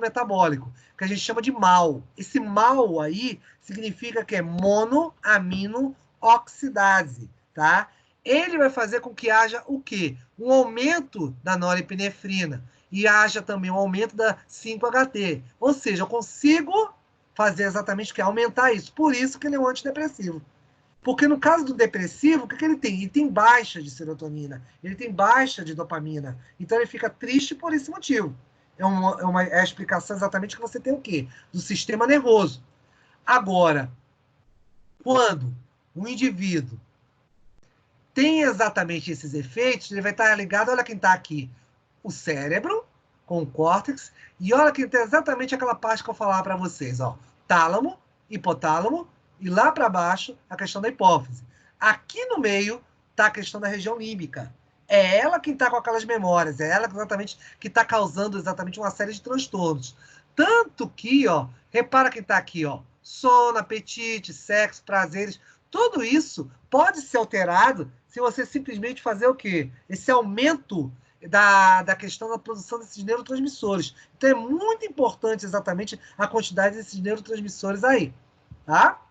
metabólico, que a gente chama de MAO. Esse MAO aí significa que é monoamino-oxidase, tá? Ele vai fazer com que haja o quê? Um aumento da norepinefrina e haja também um aumento da 5-HT. Ou seja, eu consigo fazer exatamente o que? Aumentar isso. Por isso que ele é um antidepressivo. Porque no caso do depressivo, o que ele tem? Ele tem baixa de serotonina, ele tem baixa de dopamina. Então ele fica triste por esse motivo. É a explicação exatamente que você tem o quê? Do sistema nervoso. Agora, quando um indivíduo tem exatamente esses efeitos, ele vai estar ligado, olha quem está aqui, o cérebro, com o córtex, e olha quem tem exatamente aquela parte que eu falava para vocês, ó, tálamo, hipotálamo, e lá para baixo, a questão da hipófise. Aqui no meio está a questão da região límbica. É ela quem está com aquelas memórias, é ela exatamente que está causando exatamente uma série de transtornos. Tanto que, ó, repara quem está aqui, ó, sono, apetite, sexo, prazeres, tudo isso pode ser alterado se você simplesmente fazer o quê? Esse aumento da questão da produção desses neurotransmissores. Então é muito importante exatamente a quantidade desses neurotransmissores aí, tá?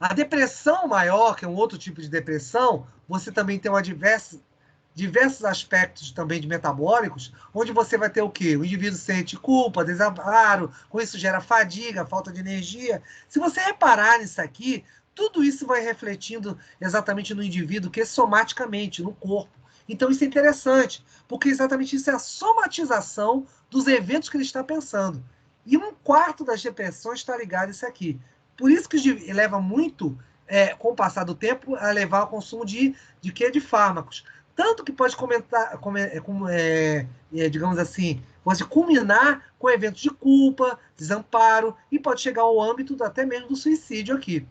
A depressão maior, que é um outro tipo de depressão, você também tem uma diversos aspectos também de metabólicos, onde você vai ter o quê? O indivíduo sente culpa, desamparo, com isso gera fadiga, falta de energia. Se você reparar nisso aqui, tudo isso vai refletindo exatamente no indivíduo, que é somaticamente, no corpo. Então isso é interessante, porque exatamente isso é a somatização dos eventos que ele está pensando. E 1/4 das depressões está ligado a isso aqui. Por isso que leva muito, com o passar do tempo, a levar ao consumo de quê? De fármacos. Tanto que pode digamos assim, pode culminar com eventos de culpa, desamparo, e pode chegar ao âmbito até mesmo do suicídio aqui.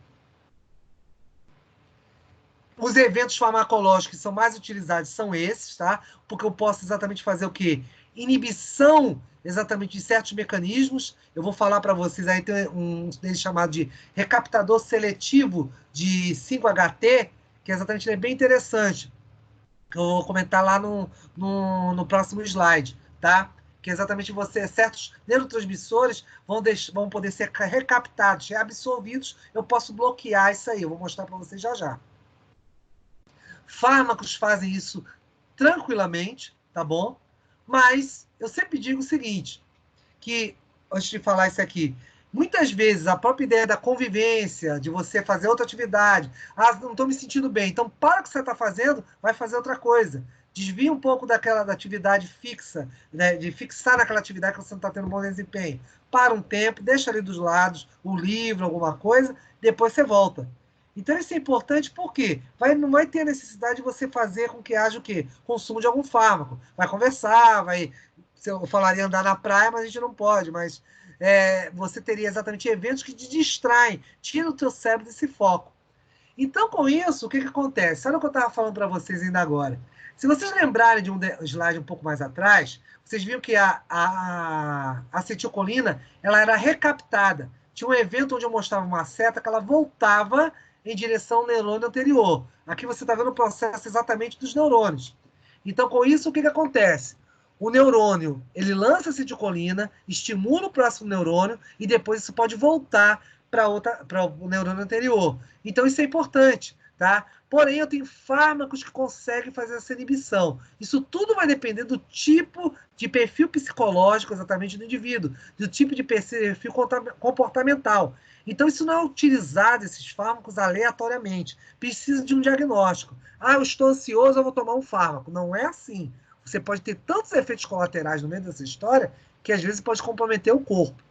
Os eventos farmacológicos que são mais utilizados são esses, tá? Porque eu posso exatamente fazer o quê? Inibição exatamente de certos mecanismos. Eu vou falar para vocês, aí tem um deles chamado de recaptador seletivo de 5-HT, que exatamente é bem interessante. Que eu vou comentar lá no próximo slide, tá? Que exatamente certos neurotransmissores vão poder ser recaptados, reabsorvidos. Eu posso bloquear isso aí, eu vou mostrar para vocês já já. Fármacos fazem isso tranquilamente, tá bom? Mas eu sempre digo o seguinte, que, antes de falar isso aqui, muitas vezes a própria ideia da convivência, de você fazer outra atividade, não estou me sentindo bem, então para o que você está fazendo, vai fazer outra coisa. Desvia um pouco da atividade fixa, né, de fixar naquela atividade que você não está tendo bom desempenho. Para um tempo, deixa ali dos lados o livro, alguma coisa, depois você volta. Então, isso é importante porque não vai ter a necessidade de você fazer com que haja o quê? Consumo de algum fármaco. Vai conversar, eu falaria andar na praia, mas a gente não pode, mas você teria exatamente eventos que te distraem, tiram o teu cérebro desse foco. Então, com isso, o que acontece? Olha o que eu estava falando para vocês ainda agora. Se vocês lembrarem de um slide um pouco mais atrás, vocês viram que a acetilcolina ela era recaptada. Tinha um evento onde eu mostrava uma seta que ela voltava em direção ao neurônio anterior. Aqui você está vendo o processo exatamente dos neurônios. Então, com isso, o que acontece? O neurônio, ele lança acetilcolina, estimula o próximo neurônio e depois isso pode voltar para o neurônio anterior. Então, isso é importante, tá? Porém, eu tenho fármacos que conseguem fazer essa inibição. Isso tudo vai depender do tipo de perfil psicológico exatamente do indivíduo, do tipo de perfil comportamental. Então, isso não é utilizado, esses fármacos, aleatoriamente. Precisa de um diagnóstico. Eu estou ansioso, eu vou tomar um fármaco. Não é assim. Você pode ter tantos efeitos colaterais no meio dessa história que, às vezes, pode comprometer o corpo.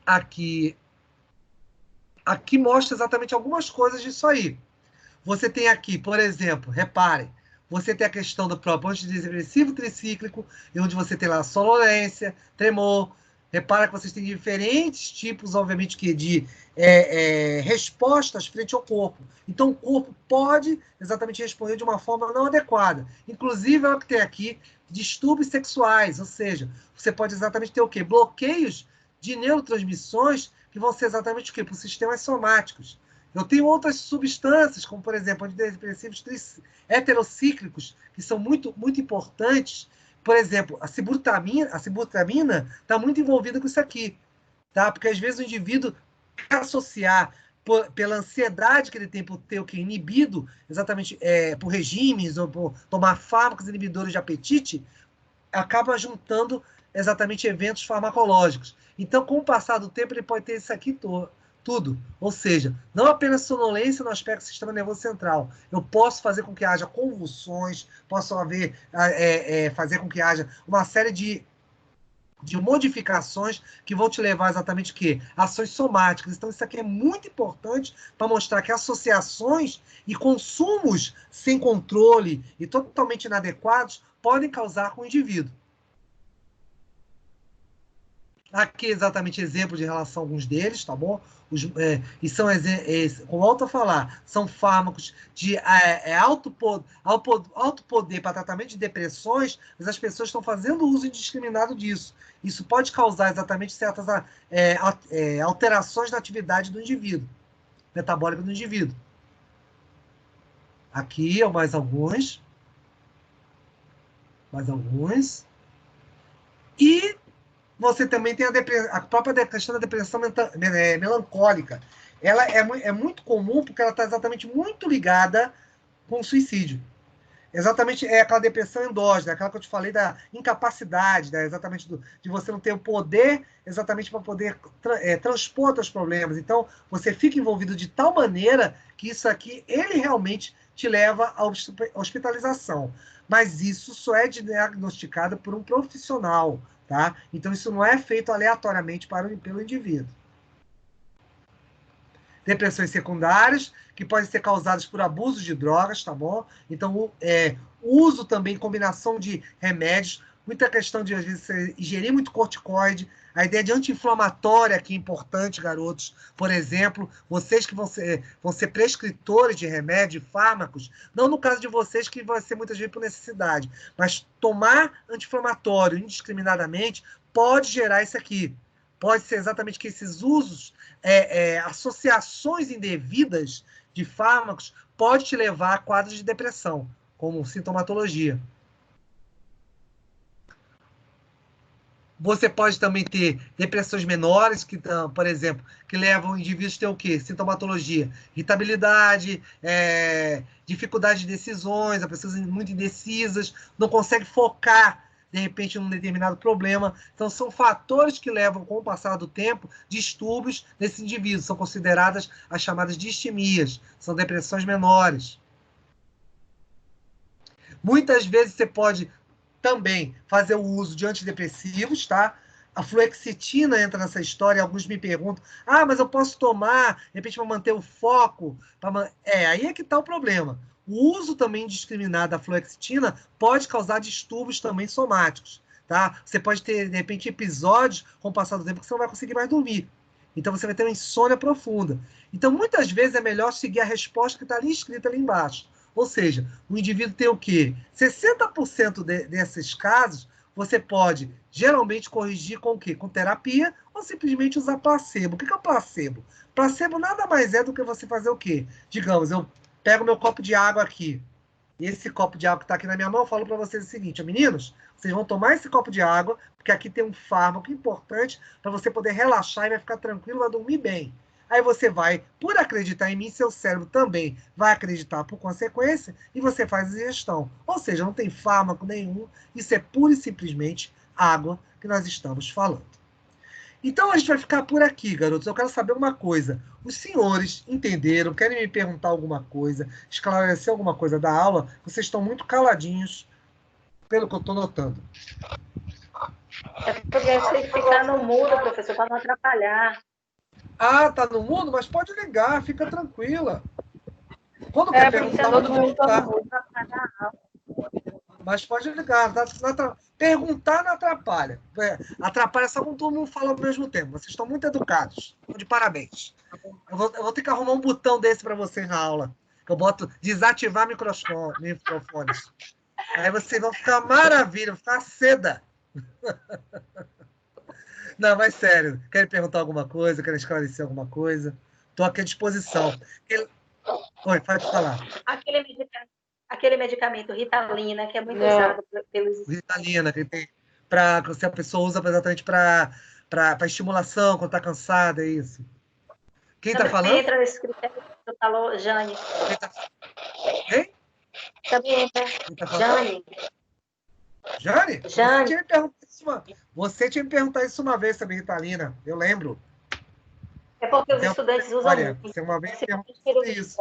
Aqui mostra exatamente algumas coisas disso aí. Você tem aqui, por exemplo, reparem, você tem a questão do próprio antidepressivo tricíclico, onde você tem lá sonolência, tremor. Repara que vocês têm diferentes tipos, obviamente, de respostas frente ao corpo. Então, o corpo pode exatamente responder de uma forma não adequada. Inclusive, é o que tem aqui, distúrbios sexuais, ou seja, você pode exatamente ter o quê? Bloqueios de neurotransmissões que vão ser exatamente o quê? Por sistemas somáticos. Eu tenho outras substâncias, como, por exemplo, antidepressivos heterocíclicos, que são muito, muito importantes. Por exemplo, a sibutramina está muito envolvida com isso aqui, tá? Porque às vezes o indivíduo quer associar pela ansiedade que ele tem por ter o que inibido, exatamente por regimes ou por tomar fármacos inibidores de apetite, acaba juntando exatamente eventos farmacológicos. Então, com o passar do tempo, ele pode ter isso aqui tudo. Ou seja, não apenas sonolência no aspecto do sistema nervoso central. Eu posso fazer com que haja convulsões, posso fazer com que haja uma série de modificações que vão te levar exatamente o quê? Ações somáticas. Então, isso aqui é muito importante para mostrar que associações e consumos sem controle e totalmente inadequados podem causar com o indivíduo. Aqui exatamente exemplos de relação a alguns deles, tá bom? E são, como volto a falar, são fármacos de alto poder para tratamento de depressões, mas as pessoas estão fazendo uso indiscriminado disso. Isso pode causar exatamente certas alterações na atividade do indivíduo, metabólica do indivíduo. Aqui, mais alguns. E você também tem a própria questão da depressão melancólica. Ela é muito comum porque ela está exatamente muito ligada com o suicídio. Exatamente, é aquela depressão endógena, aquela que eu te falei da incapacidade, né, exatamente de você não ter o poder exatamente para poder transpor os problemas. Então, você fica envolvido de tal maneira que isso aqui, ele realmente te leva à hospitalização. Mas isso só é diagnosticado por um profissional, tá? Então, isso não é feito aleatoriamente pelo indivíduo. Depressões secundárias, que podem ser causadas por abuso de drogas, tá bom? Então, uso também, combinação de remédios, muita questão de, às vezes, você ingerir muito corticoide, a ideia de anti-inflamatória aqui é importante, garotos. Por exemplo, vocês que vão ser prescritores de remédio, fármacos, não no caso de vocês, que vai ser muitas vezes por necessidade, mas tomar anti-inflamatório indiscriminadamente pode gerar isso aqui. Pode ser exatamente que esses usos, associações indevidas de fármacos, pode te levar a quadros de depressão, como sintomatologia. Você pode também ter depressões menores, que, por exemplo, que levam indivíduos a ter o quê? Sintomatologia, irritabilidade, dificuldade de decisões, as pessoas muito indecisas, não conseguem focar, de repente, num determinado problema. Então, são fatores que levam, com o passar do tempo, distúrbios desses indivíduos. São consideradas as chamadas distemias, são depressões menores. Muitas vezes você pode também fazer o uso de antidepressivos, tá? A fluoxetina entra nessa história, alguns me perguntam, mas eu posso tomar, de repente, para manter o foco? Aí é que está o problema. O uso também indiscriminado da fluoxetina pode causar distúrbios também somáticos, tá? Você pode ter, de repente, episódios, com o passar do tempo, que você não vai conseguir mais dormir. Então, você vai ter uma insônia profunda. Então, muitas vezes, é melhor seguir a resposta que está ali escrita ali embaixo. Ou seja, o indivíduo tem o quê? 60% desses casos, você pode, geralmente, corrigir com o quê? Com terapia ou simplesmente usar placebo. O que é o placebo? Placebo nada mais é do que você fazer o quê? Digamos, eu pego meu copo de água aqui, e esse copo de água que está aqui na minha mão, eu falo para vocês o seguinte, meninos, vocês vão tomar esse copo de água, porque aqui tem um fármaco importante para você poder relaxar e vai ficar tranquilo, vai dormir bem. Aí você vai, por acreditar em mim, seu cérebro também vai acreditar por consequência, e você faz a ingestão. Ou seja, não tem fármaco nenhum, isso é pura e simplesmente água que nós estamos falando. Então a gente vai ficar por aqui, garotos. Eu quero saber uma coisa. Os senhores entenderam? Querem me perguntar alguma coisa? Esclarecer alguma coisa da aula? Vocês estão muito caladinhos, pelo que eu estou notando. É porque se ficar no mudo, professor, para não atrapalhar. Tá no mundo? Mas pode ligar, fica tranquila. Quando quer perguntar, todo mundo tá mas pode ligar. Perguntar não atrapalha. Atrapalha só quando todo mundo fala ao mesmo tempo. Vocês estão muito educados. De parabéns. Eu vou ter que arrumar um botão desse para vocês na aula. Eu boto desativar microfones. Aí vocês vão ficar maravilha, vão ficar seda. Não, mas sério. Querem perguntar alguma coisa? Querem esclarecer alguma coisa? Estou aqui à disposição. Oi, pode falar. Aquele medicamento Ritalina, que é muito usado pelos... Ritalina, que tem se a pessoa usa exatamente para estimulação, quando está cansada, é isso. Quem está falando? Entra nesse critério que você falou, Jane. Quem? Também entra. Jane. Jane? Você tinha me perguntado isso uma vez sobre Ritalina, eu lembro. É porque os estudantes usam muito. Você uma vez perguntou isso.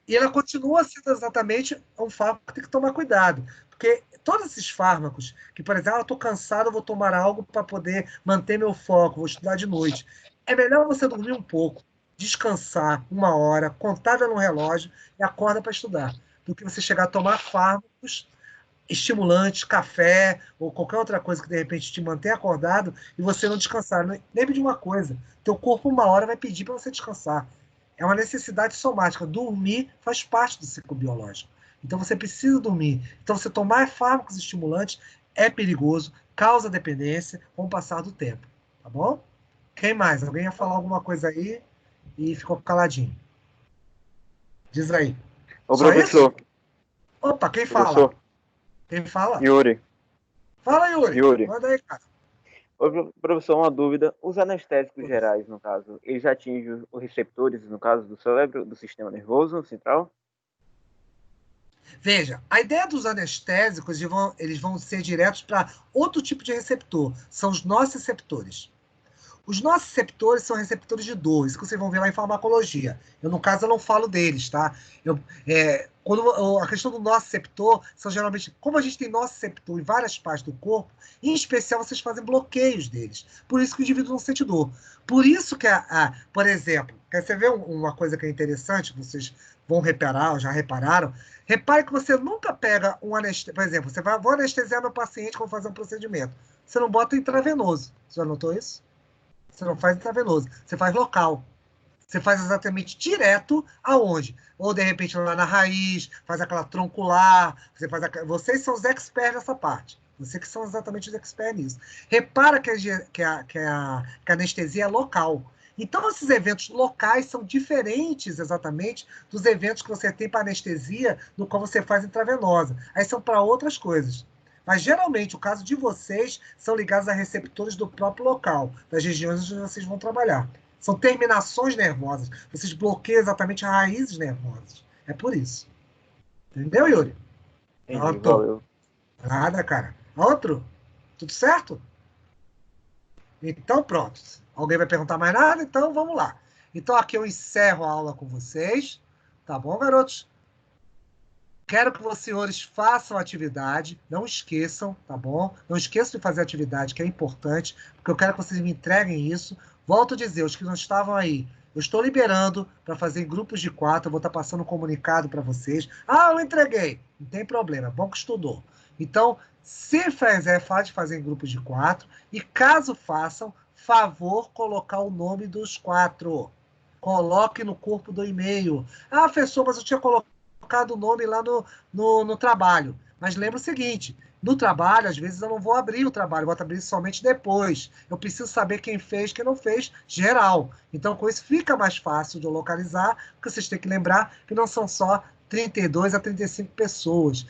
E ela continua sendo exatamente um fármaco que tem que tomar cuidado. Porque todos esses fármacos, que, por exemplo, eu estou cansado, eu vou tomar algo para poder manter meu foco, vou estudar de noite. É melhor você dormir um pouco, descansar 1 hora, contada no relógio e acorda para estudar, do que você chegar a tomar fármacos estimulantes, café ou qualquer outra coisa que de repente te mantém acordado e você não descansar. Lembre de uma coisa, teu corpo 1 hora vai pedir para você descansar. É uma necessidade somática. Dormir faz parte do ciclo biológico. Então você precisa dormir. Então você tomar fármacos estimulantes é perigoso, causa dependência com o passar do tempo. Tá bom? Quem mais? Alguém ia falar alguma coisa aí e ficou caladinho? Diz aí. Ô, professor. Isso? Opa, quem fala? Professor. Quem fala? Yuri. Fala, Yuri. Yuri. Manda aí, cara. Ô, professor, uma dúvida. Os anestésicos gerais, no caso, eles atingem os receptores, no caso, do cérebro, do sistema nervoso central? Veja, a ideia dos anestésicos, eles vão ser diretos para outro tipo de receptor, são os nociceptores. Os nociceptores são receptores de dor, isso que vocês vão ver lá em farmacologia. Eu, no caso, eu não falo deles, tá? A questão do nociceptor são geralmente, como a gente tem nociceptor em várias partes do corpo, em especial vocês fazem bloqueios deles. Por isso que o indivíduo não sente dor. Por isso que, por exemplo, quer você ver uma coisa que é interessante, vocês vão reparar, ou já repararam, repare que você nunca pega um anestésio, por exemplo, vou anestesiar meu paciente quando fazer um procedimento. Você não bota intravenoso. Você já notou isso? Você não faz intravenoso, você faz local. Você faz exatamente direto aonde? Ou, de repente, lá na raiz, faz aquela troncular, vocês são os experts nessa parte. Vocês que são exatamente os experts nisso. Repara que a anestesia é local. Então, esses eventos locais são diferentes exatamente dos eventos que você tem para anestesia, no qual você faz intravenosa. Aí são para outras coisas. Mas, geralmente, o caso de vocês são ligados a receptores do próprio local, das regiões onde vocês vão trabalhar. São terminações nervosas. Vocês bloqueiam exatamente raízes nervosas. É por isso. Entendeu, Yuri? Entendi, valeu. Nada, cara. Outro? Tudo certo? Então, pronto. Alguém vai perguntar mais nada? Então, vamos lá. Então, aqui eu encerro a aula com vocês. Tá bom, garotos? Quero que vocês, senhores, façam a atividade. Não esqueçam, tá bom? Não esqueçam de fazer a atividade, que é importante, porque eu quero que vocês me entreguem isso. Volto a dizer, os que não estavam aí, eu estou liberando para fazer em grupos de 4. Eu vou estar passando um comunicado para vocês. Ah, eu entreguei. Não tem problema, bom que estudou. Então, se fizer, pode fazer em grupos de 4. E caso façam, favor colocar o nome dos 4. Coloque no corpo do e-mail. Ah, professor, mas eu tinha colocado o nome lá no trabalho. Mas lembra o seguinte, no trabalho, às vezes eu não vou abrir o trabalho, eu vou abrir somente depois. Eu preciso saber quem fez, quem não fez, geral. Então, com isso fica mais fácil de eu localizar, porque vocês têm que lembrar que não são só 32 a 35 pessoas.